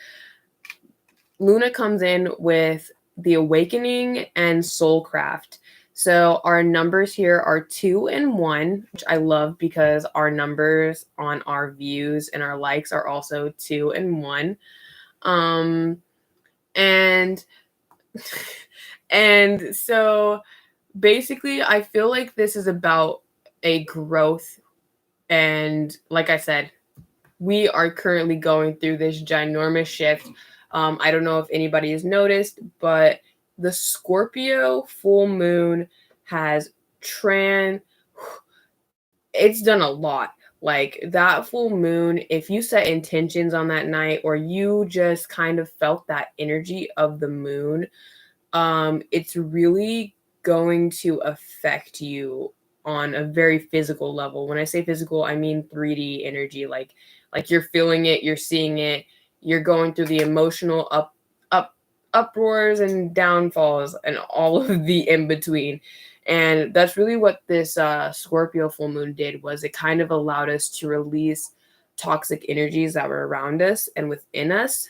Luna comes in with the awakening and soulcraft. So our numbers here are 2 and 1, which I love, because our numbers on our views and our likes are also 2 and 1. And and so basically I feel like this is about a growth. And like I said, we are currently going through this ginormous shift. I don't know if anybody has noticed, but the Scorpio full moon has it's done a lot. Like that full moon, if you set intentions on that night, or you just kind of felt that energy of the moon, it's really going to affect you on a very physical level. When I say physical, I mean 3D energy, like you're feeling it, you're seeing it, you're going through the emotional uproars and downfalls and all of the in between. And that's really what this Scorpio full moon did, was it kind of allowed us to release toxic energies that were around us and within us,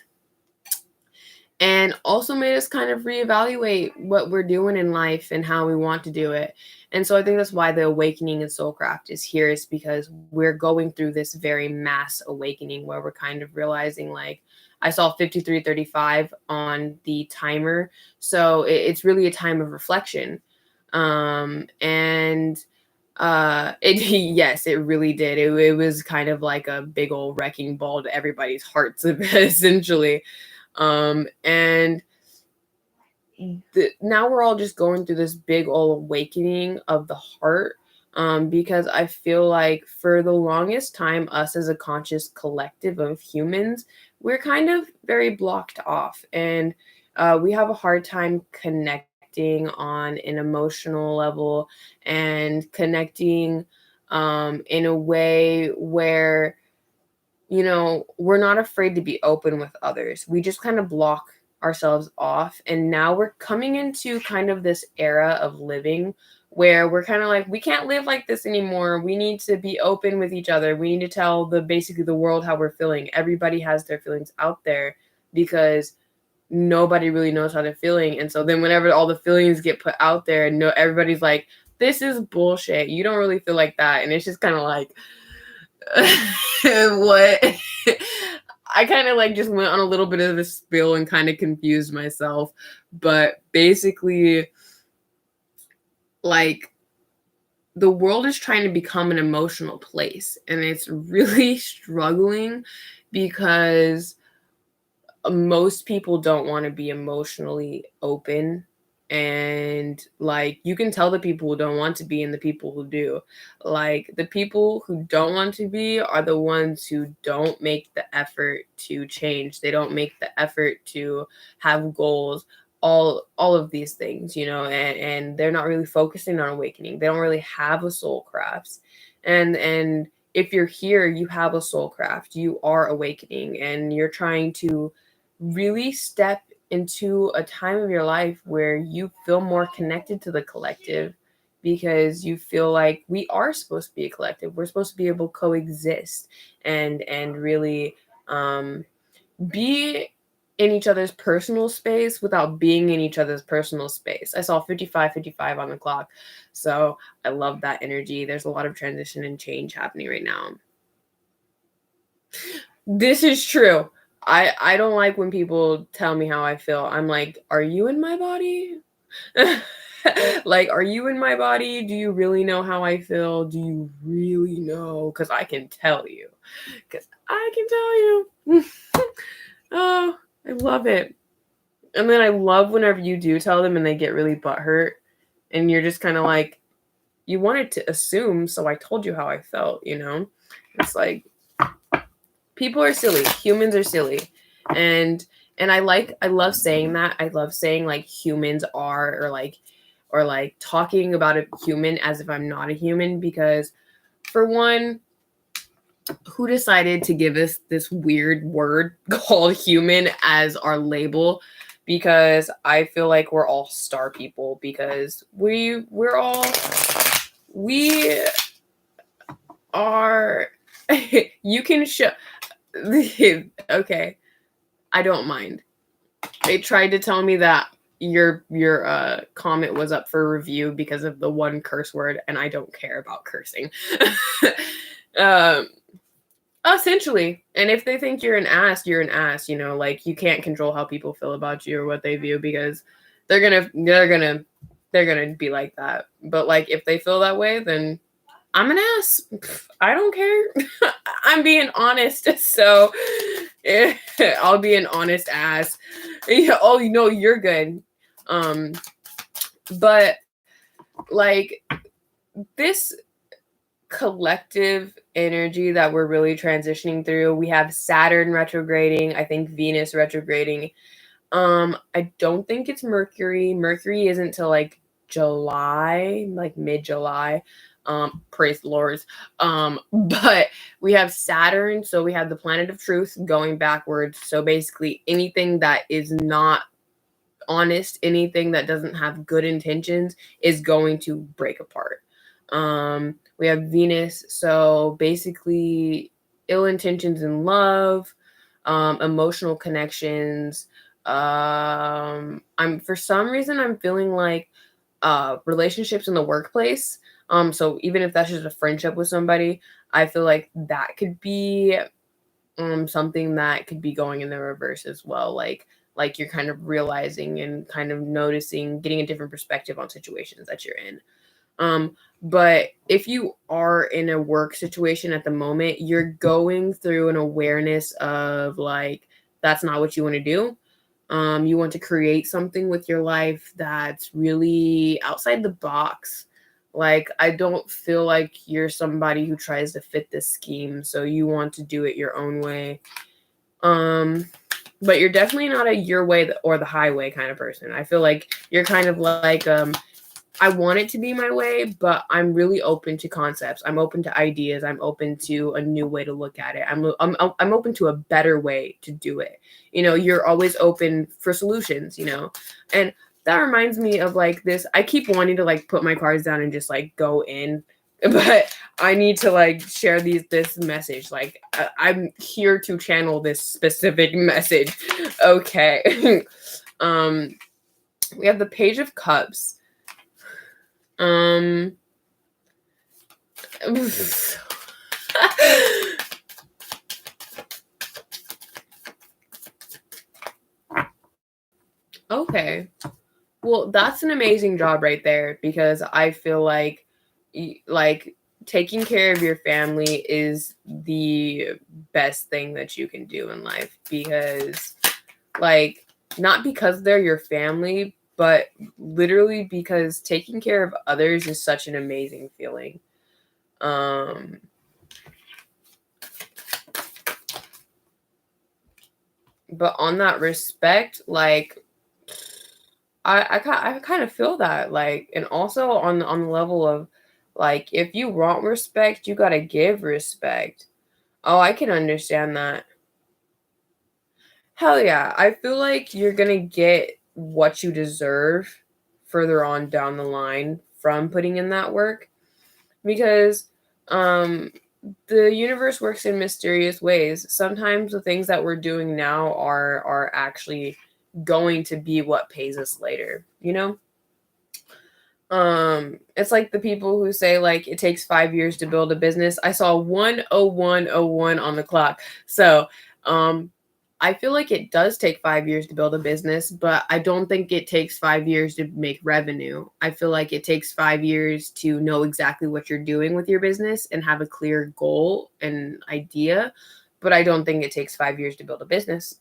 and also made us kind of reevaluate what we're doing in life and how we want to do it. And so I think that's why the awakening in Soulcraft is here, is because we're going through this very mass awakening where we're kind of realizing, like, I saw 5335 on the timer. So it's really a time of reflection. And yes, it really did. It was kind of like a big old wrecking ball to everybody's hearts, essentially. And now we're all just going through this big old awakening of the heart, because I feel like for the longest time, us as a conscious collective of humans, we're kind of very blocked off, and we have a hard time connecting on an emotional level, and connecting in a way where, you know, we're not afraid to be open with others. We just kind of block ourselves off. And now we're coming into kind of this era of living where we're kind of like, we can't live like this anymore. We need to be open with each other. We need to tell basically the world how we're feeling. Everybody has their feelings out there, because nobody really knows how they're feeling. And so then whenever all the feelings get put out there, and everybody's like, this is bullshit, you don't really feel like that. And it's just kind of like, what? I kind of like just went on a little bit of a spill and kind of confused myself. But basically, like, the world is trying to become an emotional place, and it's really struggling because most people don't want to be emotionally open, and like you can tell the people who don't want to be and the people who do. Like, the people who don't want to be are the ones who don't make the effort to change. They don't make the effort to have goals, all of these things, and they're not really focusing on awakening. They don't really have a soul crafts. And if you're here, you have a soul craft, you are awakening, and you're trying to really step into a time of your life where you feel more connected to the collective, because you feel like we are supposed to be a collective. We're supposed to be able to coexist and really be in each other's personal space without being in each other's personal space. I saw 55 on the clock. So I love that energy. There's a lot of transition and change happening right now. This is true. I don't like when people tell me how I feel. I'm like, are you in my body? Like, are you in my body? Do you really know how I feel? Do you really know? Because I can tell you. Because I can tell you. Oh, I love it. And then I love whenever you do tell them and they get really butthurt. And you're just kind of like, you wanted to assume, so I told you how I felt, It's like, people are silly. Humans are silly. And I love saying that. I love saying like humans are, or like talking about a human as if I'm not a human, because for one, who decided to give us this weird word called human as our label? Because I feel like we're all star people, because we are you can show okay, I don't mind. They tried to tell me that your comment was up for review because of the one curse word, and I don't care about cursing. um Essentially. And if they think you're an ass, you're an ass, like, you can't control how people feel about you or what they view, because they're gonna be like that. But like, if they feel that way, then I'm an ass. I don't care. I'm being honest. So I'll be an honest ass. Yeah, oh, you're good. But like, this collective energy that we're really transitioning through, we have Saturn retrograding, I think Venus retrograding. I don't think it's Mercury. Mercury isn't till like July, like mid-July. Praise the Lord. But we have Saturn, so we have the planet of truth going backwards. So basically anything that is not honest, anything that doesn't have good intentions, is going to break apart. We have Venus, so basically ill intentions in love, emotional connections. I'm for some reason I'm feeling like relationships in the workplace. So even if that's just a friendship with somebody, I feel like that could be something that could be going in the reverse as well. Like you're kind of realizing and kind of noticing, getting a different perspective on situations that you're in. But if you are in a work situation at the moment, you're going through an awareness of like, that's not what you want to do. You want to create something with your life that's really outside the box. Like, I don't feel like you're somebody who tries to fit this scheme, so you want to do it your own way. But you're definitely not a your way or the highway kind of person. I feel like you're kind of like, I want it to be my way, but I'm really open to concepts. I'm open to ideas. I'm open to a new way to look at it. I'm open to a better way to do it. You're always open for solutions, And that reminds me of like this. I keep wanting to like put my cards down and just like go in, but I need to like share this message. Like, I'm here to channel this specific message. Okay. We have the Page of Cups. Okay. Well, that's an amazing job right there because I feel like like taking care of your family is the best thing that you can do in life because like not because they're your family, but literally because taking care of others is such an amazing feeling. Um but on that respect, like I kind of feel that like and also on the level of like if you want respect, you got to give respect. Oh, I can understand that. Hell yeah. I feel like you're going to get what you deserve further on down the line from putting in that work because um the universe works in mysterious ways. Sometimes the things that we're doing now are actually going to be what pays us later, you know? It's like the people who say like it takes 5 years to build a business. I saw 10101 on the clock. So um I feel like it does take 5 years to build a business, but I don't think it takes 5 years to make revenue. I feel like it takes 5 years to know exactly what you're doing with your business and have a clear goal and idea. But I don't think it takes 5 years to build a business.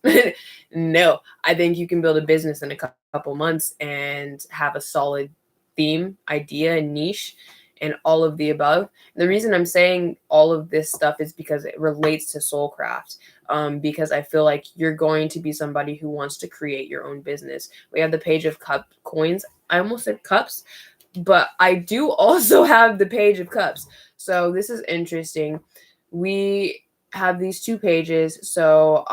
No, I think you can build a business in a couple months and have a solid theme, idea, and niche, and all of the above. The reason I'm saying all of this stuff is because it relates to Soulcraft. Because I feel like you're going to be somebody who wants to create your own business. We have the page of cup coins. I almost said cups, but I do also have the page of cups. So this is interesting. We have these two pages. So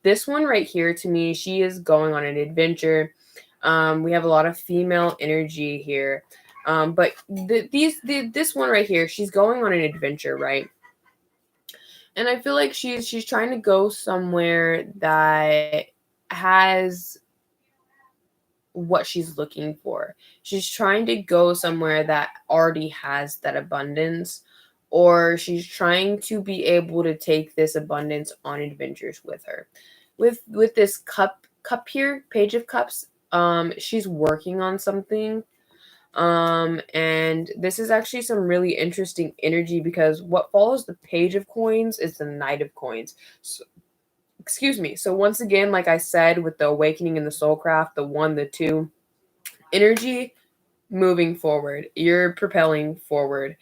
this one right here to me, she is going on an adventure. We have a lot of female energy here. But this one right here, she's going on an adventure, right? And I feel like she's trying to go somewhere that has what she's looking for. She's trying to go somewhere that already has that abundance, or she's trying to be able to take this abundance on adventures with her. With this cup here, page of cups, she's working on something. And this is actually some really interesting energy because what follows the page of coins is the knight of coins. So, excuse me. So once again, like I said, with the awakening and the soulcraft, the one, the two, energy moving forward. You're propelling forward.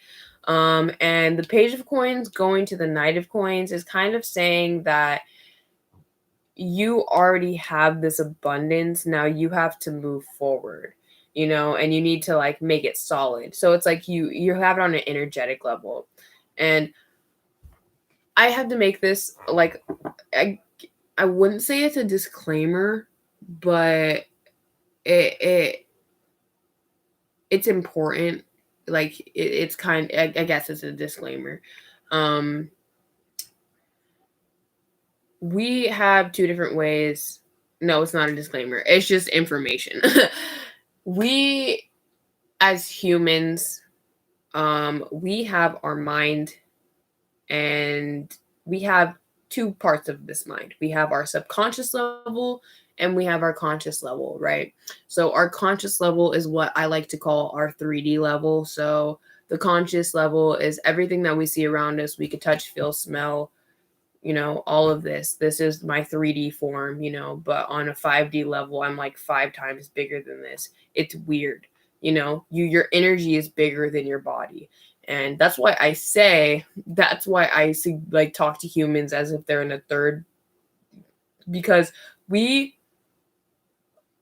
And the page of coins going to the knight of coins is kind of saying that you already have this abundance. Now you have to move forward, you know, and you need to like make it solid. So it's like you have it on an energetic level. And I had to make this like I I wouldn't say it's a disclaimer, but it it's important. Like it's kind. I guess it's a disclaimer. Um, we have two different ways. No, it's not a disclaimer. It's just information. We, as humans, we have our mind, and we have two parts of this mind. We have our subconscious level and we have our conscious level, right? So our conscious level is what I like to call our 3D level. So the conscious level is everything that we see around us. We could touch, feel, smell, you know, all of this. This is my 3D form, you know, but on a 5D level, I'm like 5 times bigger than this. It's weird. You know, your energy is bigger than your body. And that's why I see, like talk to humans as if they're in a third, because we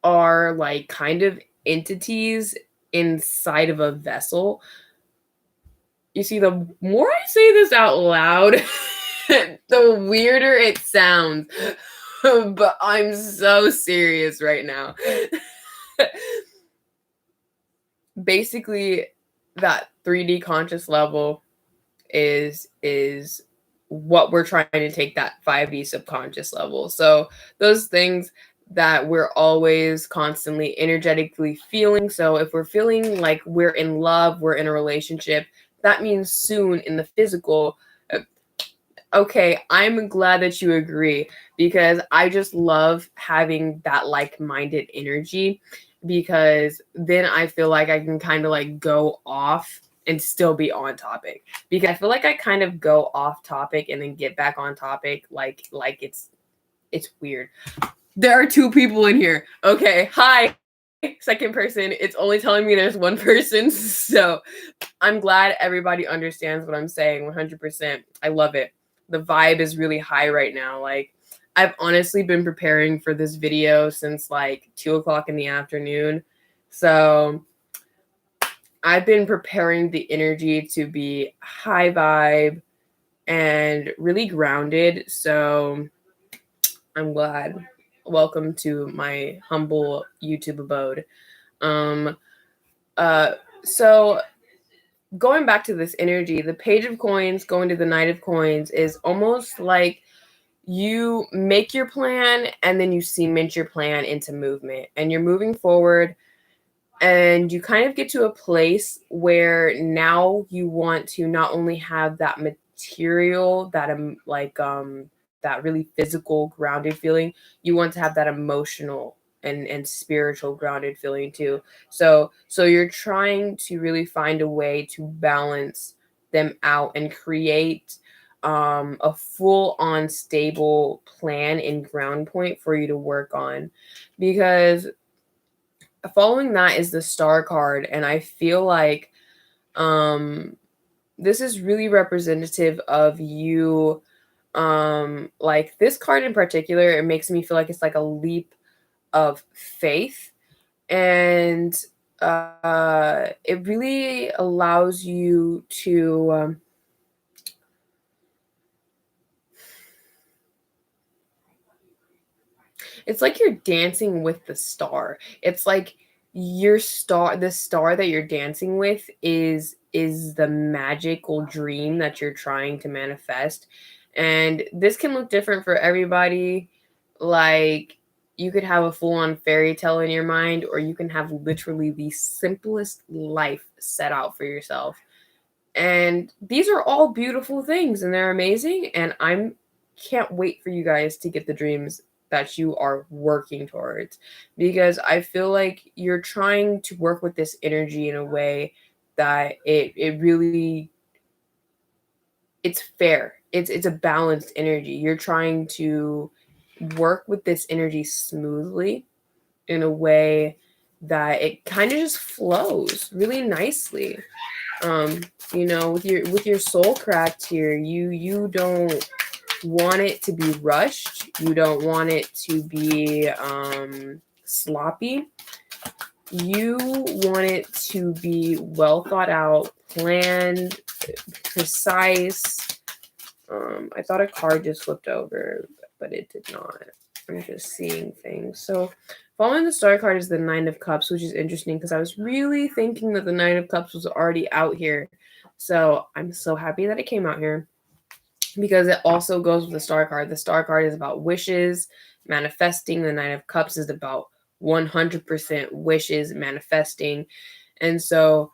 are like kind of entities inside of a vessel. You see, the more I say this out loud, the weirder it sounds. But I'm so serious right now. Basically, that 3D conscious level is what we're trying to take that 5D subconscious level. So those things that we're always constantly energetically feeling. So if we're feeling like we're in love, we're in a relationship, that means soon in the physical, Okay, I'm glad that you agree because I just love having that like-minded energy because then I feel like I can kind of like go off and still be on topic because I feel like I kind of go off topic and then get back on topic like it's weird. There are two people in here. Okay, hi. Second person. It's only telling me there's one person. So I'm glad everybody understands what I'm saying 100%. I love it. The vibe is really high right now. Like, I've honestly been preparing for this video since like 2 o'clock in the afternoon. So I've been preparing the energy to be high vibe and really grounded. So I'm glad. Welcome to my humble YouTube abode. Um, uh, so going back to this energy, the Page of Coins going to the Knight of Coins is almost like you make your plan and then you cement your plan into movement and you're moving forward and you kind of get to a place where now you want to not only have that material that really physical grounded feeling, you want to have that emotional and spiritual grounded feeling too. So you're trying to really find a way to balance them out and create a full on stable plan and ground point for you to work on, because following that is the Star card, and I feel like um this is really representative of you. Like this card in particular, it makes me feel like it's like a leap of faith, and it really allows you to it's like you're dancing with the star. It's like the star that you're dancing with is the magical dream that you're trying to manifest. And this can look different for everybody. Like, you could have a full-on fairy tale in your mind, or you can have literally the simplest life set out for yourself. And these are all beautiful things and they're amazing, and I'm can't wait for you guys to get the dreams that you are working towards, because I feel like you're trying to work with this energy in a way that it really it's fair. It's a balanced energy. You're trying to work with this energy smoothly in a way that it kind of just flows really nicely. um with your soul cracked here, you don't want it to be rushed, you don't want it to be sloppy, you want it to be well thought out, planned, precise. I thought a card just flipped over, but it did not. I'm just seeing things. So following the Star card is the Nine of Cups, which is interesting because I was really thinking that the Nine of Cups was already out here. So I'm so happy that it came out here, because it also goes with the Star card. The Star card is about wishes, manifesting. The Nine of Cups is about 100% wishes, manifesting. And so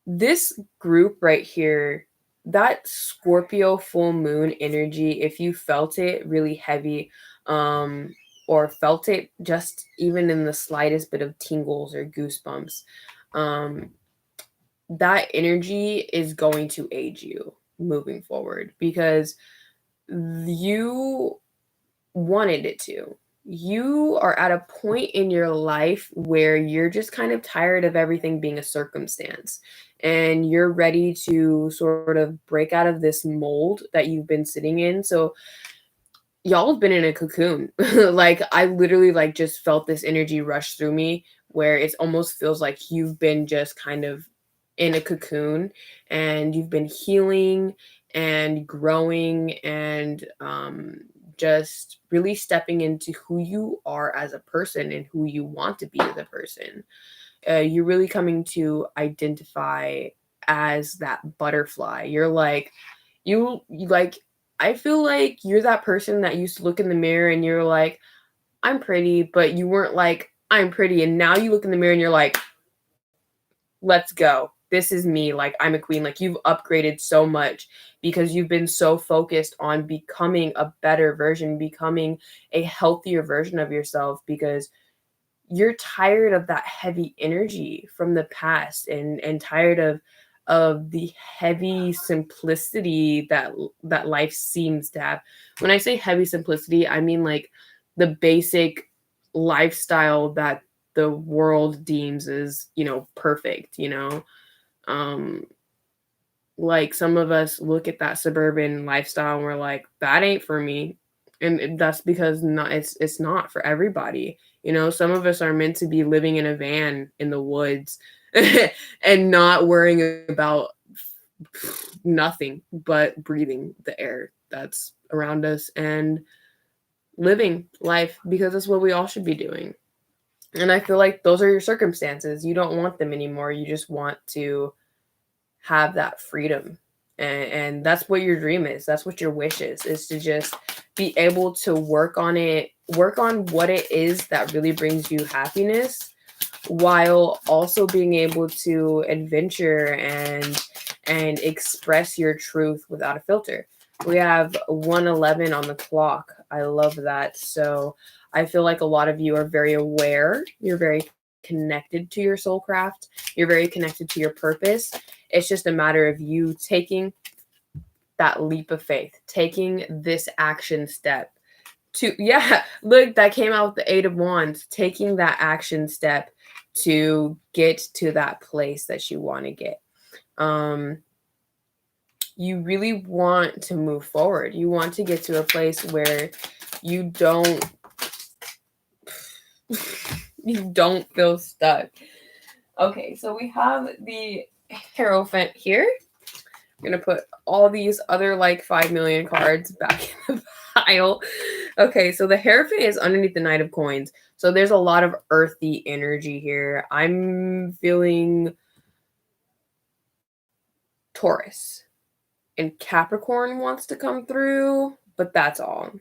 this group right here, that Scorpio full moon energy, if you felt it really heavy, or felt it just even in the slightest bit of tingles or goosebumps, um, that energy is going to aid you moving forward because you wanted it to. You are at a point in your life where you're just kind of tired of everything being a circumstance, and you're ready to sort of break out of this mold that you've been sitting in. So y'all have been in a cocoon. Like, I literally like just felt this energy rush through me where it almost feels like you've been just kind of in a cocoon and you've been healing and growing and just really stepping into who you are as a person and who you want to be as a person. You're really coming to identify as that butterfly. You're like, you like, I feel like you're that person that used to look in the mirror and you're like, I'm pretty, but you weren't like, I'm pretty. And now you look in the mirror and you're like, let's go. this is me, like I'm a queen, like you've upgraded so much because you've been so focused on becoming a better version, becoming a healthier version of yourself, because you're tired of that heavy energy from the past, and tired of the heavy simplicity that life seems to have. When I say heavy simplicity, I mean like the basic lifestyle that the world deems as, perfect, um like some of us look at that suburban lifestyle and we're like, that ain't for me. And that's because not it's not for everybody. Some of us are meant to be living in a van in the woods and not worrying about nothing but breathing the air that's around us and living life, because that's what we all should be doing. And I feel like those are your circumstances. You don't want them anymore. You just want to have that freedom. And that's what your dream is. That's what your wish is to just be able to work on it, work on what it is that really brings you happiness, while also being able to adventure and express your truth without a filter. We have 1:11 on the clock. I love that. So I feel like a lot of you are very aware. You're very connected to your soul craft. You're very connected to your purpose. It's just a matter of you taking that leap of faith, taking this action step to, yeah, look, that came out with the Eight of Wands, taking that action step to get to that place that you want to get. You really want to move forward. You want to get to a place where you don't you don't feel stuck. Okay, so we have the Hierophant here. I'm gonna put all these other like 5 million cards back in the pile. Okay, so the Hierophant is underneath the Knight of Coins. So there's a lot of earthy energy here. I'm feeling Taurus. And Capricorn wants to come through, but that's all.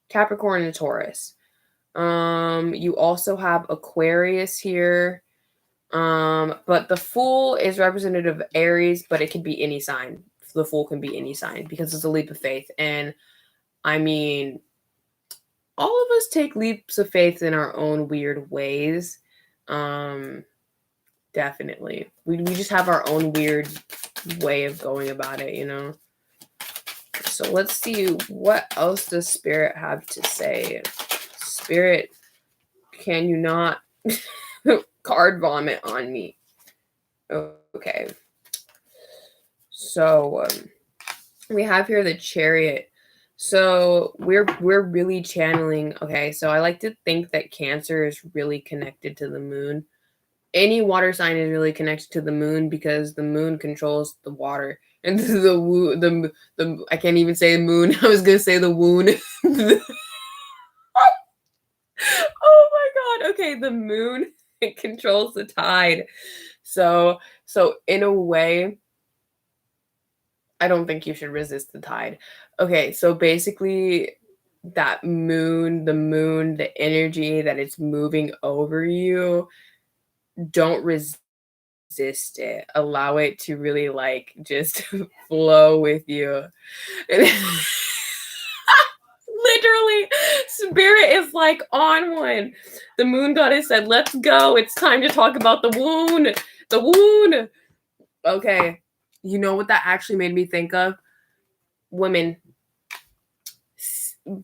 Capricorn and Taurus. You also have Aquarius here. But the Fool is representative of Aries, but it can be any sign. The Fool can be any sign because it's a leap of faith. And I mean, all of us take leaps of faith in our own weird ways. Definitely. We just have our own weird way of going about it. So let's see, what else does Spirit have to say? Spirit, can you not card vomit on me? Okay. So we have here the Chariot. So we're really channeling. Okay, so I like to think that Cancer is really connected to the moon. Any water sign is really connected to the moon because the moon controls the water. And the I can't even say the moon. I was gonna say the wound. Oh my god. Okay, the moon controls the tide. So in a way, I don't think you should resist the tide. Okay, so basically that moon, the energy that it's moving over you, don't resist it. Allow it to really like just flow with you. Literally, Spirit is like on one. The moon goddess said, let's go. It's time to talk about the wound. The wound. Okay. You know what that actually made me think of? Women,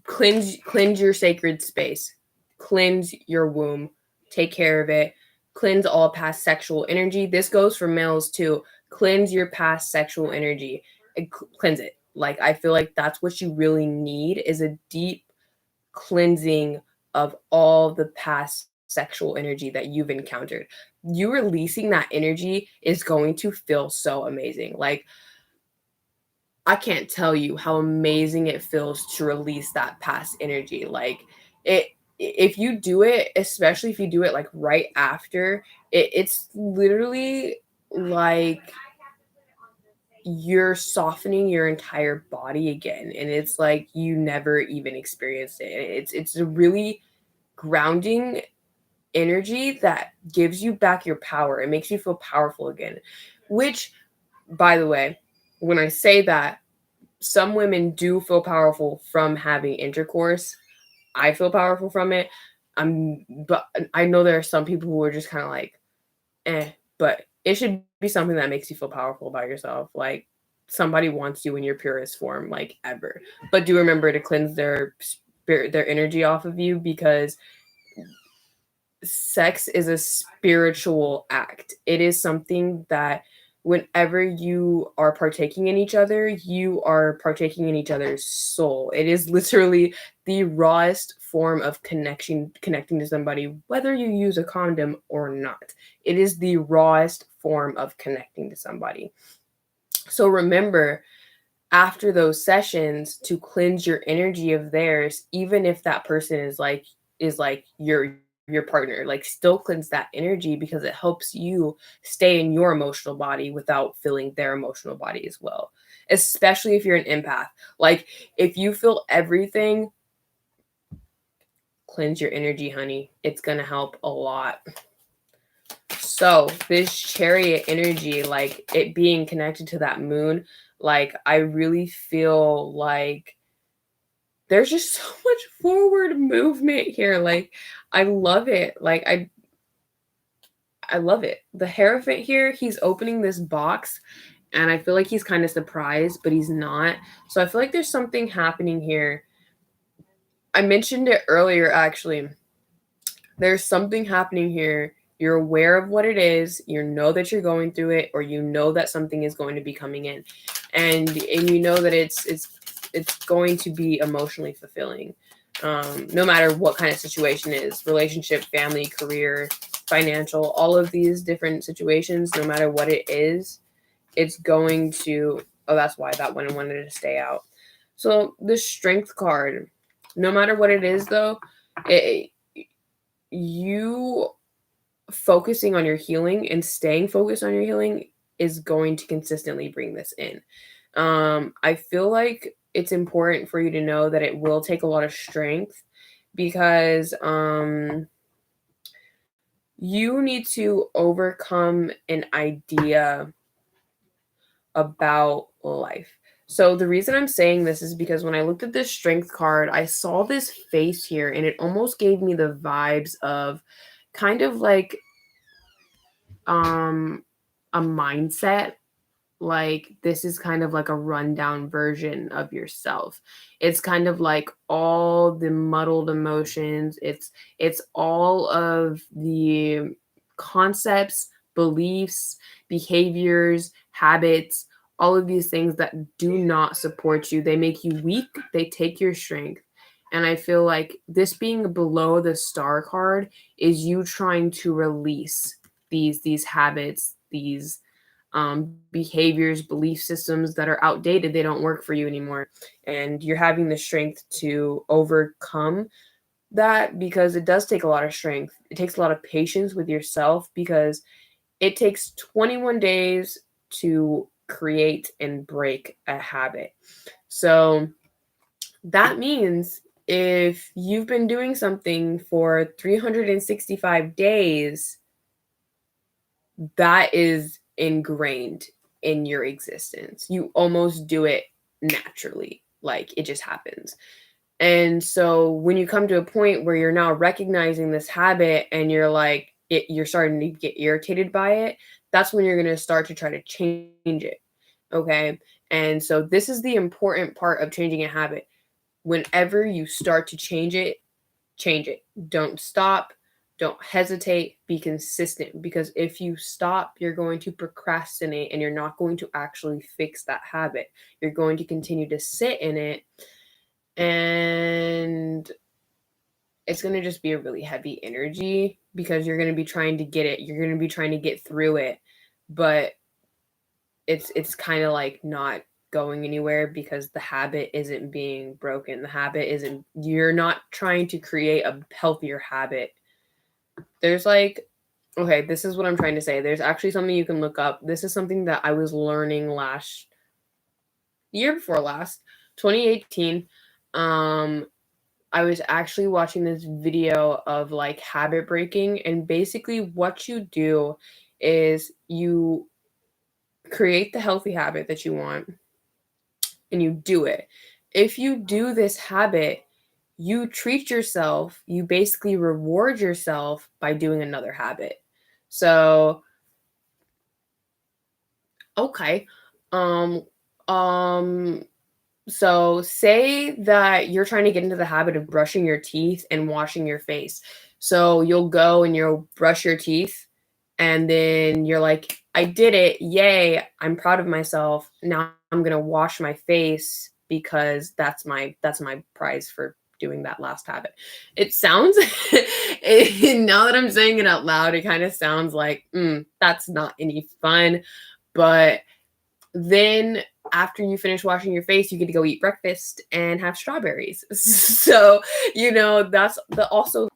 cleanse your sacred space. Cleanse your womb. Take care of it. Cleanse all past sexual energy. This goes for males too. Cleanse your past sexual energy. Cleanse it. Like, I feel like that's what you really need, is a deep cleansing of all the past sexual energy that you've encountered. You releasing that energy is going to feel so amazing. Like, I can't tell you how amazing it feels to release that past energy. Like, if you do it, especially if you do it like right after, it's literally like you're softening your entire body again, and it's like you never even experienced it. It's a really grounding energy that gives you back your power. It makes you feel powerful again, which, by the way, when I say that, some women do feel powerful from having intercourse. I feel powerful from it. But I know there are some people who are just kind of like, but it should be something that makes you feel powerful about yourself. Like somebody wants you in your purest form, like ever. But do remember to cleanse their spirit, their energy off of you, because sex is a spiritual act. It is something that whenever you are partaking in each other, you are partaking in each other's soul. It is literally the rawest form of connecting to somebody, whether you use a condom or not. It is the rawest form of connecting to somebody. So remember, after those sessions, to cleanse your energy of theirs, even if that person is like your partner, like still cleanse that energy, because it helps you stay in your emotional body without feeling their emotional body as well, especially if you're an empath. Like if you feel everything, cleanse your energy, honey. It's gonna help a lot. So this chariot energy, like it being connected to that moon, like I really feel like there's just so much forward movement here. Like I love it. Like I love it. The Hierophant here, he's opening this box and I feel like he's kind of surprised, but he's not. So I feel like there's something happening here. I mentioned it earlier actually. There's something happening here. You're aware of what it is. You know that you're going through it, or you know that something is going to be coming in, and you know that it's going to be emotionally fulfilling, no matter what kind of situation it is, relationship, family, career, financial, all of these different situations. No matter what it is, it's going to. Oh, that's why that one wanted to stay out. So the Strength card, no matter what it is, though, it you focusing on your healing and staying focused on your healing is going to consistently bring this in. I feel like it's important for you to know that it will take a lot of strength, because you need to overcome an idea about life. So the reason I'm saying this is because when I looked at this Strength card, I saw this face here and it almost gave me the vibes of kind of like um a mindset, like this is kind of like a rundown version of yourself. It's kind of like all the muddled emotions. It's all of the concepts, beliefs, behaviors, habits, all of these things that do not support you. They make you weak, they take your strength. And I feel like this being below the Star card is you trying to release these habits, these behaviors, belief systems that are outdated. They don't work for you anymore. And you're having the strength to overcome that, because it does take a lot of strength. It takes a lot of patience with yourself, because it takes 21 days to create and break a habit. So that means if you've been doing something for 365 days, that is ingrained in your existence. You almost do it naturally, like it just happens. And so when you come to a point where you're now recognizing this habit and you're like, you're starting to get irritated by it, that's when you're going to start to try to change it. Okay. And so this is the important part of changing a habit. Whenever you start to change it, change it. Don't stop. Don't hesitate. Be consistent, because if you stop, you're going to procrastinate and you're not going to actually fix that habit. You're going to continue to sit in it, and it's going to just be a really heavy energy, because you're going to be trying to get it. You're going to be trying to get through it, but it's kind of like not going anywhere, because the habit isn't being broken. The habit isn't, you're not trying to create a healthier habit. There's like, okay, this is what I'm trying to say. There's actually something you can look up. This is something that I was learning year before last, 2018. I was actually watching this video of like habit breaking, and basically what you do is you create the healthy habit that you want and you do it. If you do this habit, you treat yourself, you basically reward yourself by doing another habit. So, okay. Um um so say that you're trying to get into the habit of brushing your teeth and washing your face. So you'll go and you'll brush your teeth and then you're like, I did it. Yay. I'm proud of myself. Now I'm going to wash my face because that's my prize for doing that last habit. It sounds now that I'm saying it out loud, it kind of sounds like that's not any fun, but then after you finish washing your face, you get to go eat breakfast and have strawberries. So, that's the also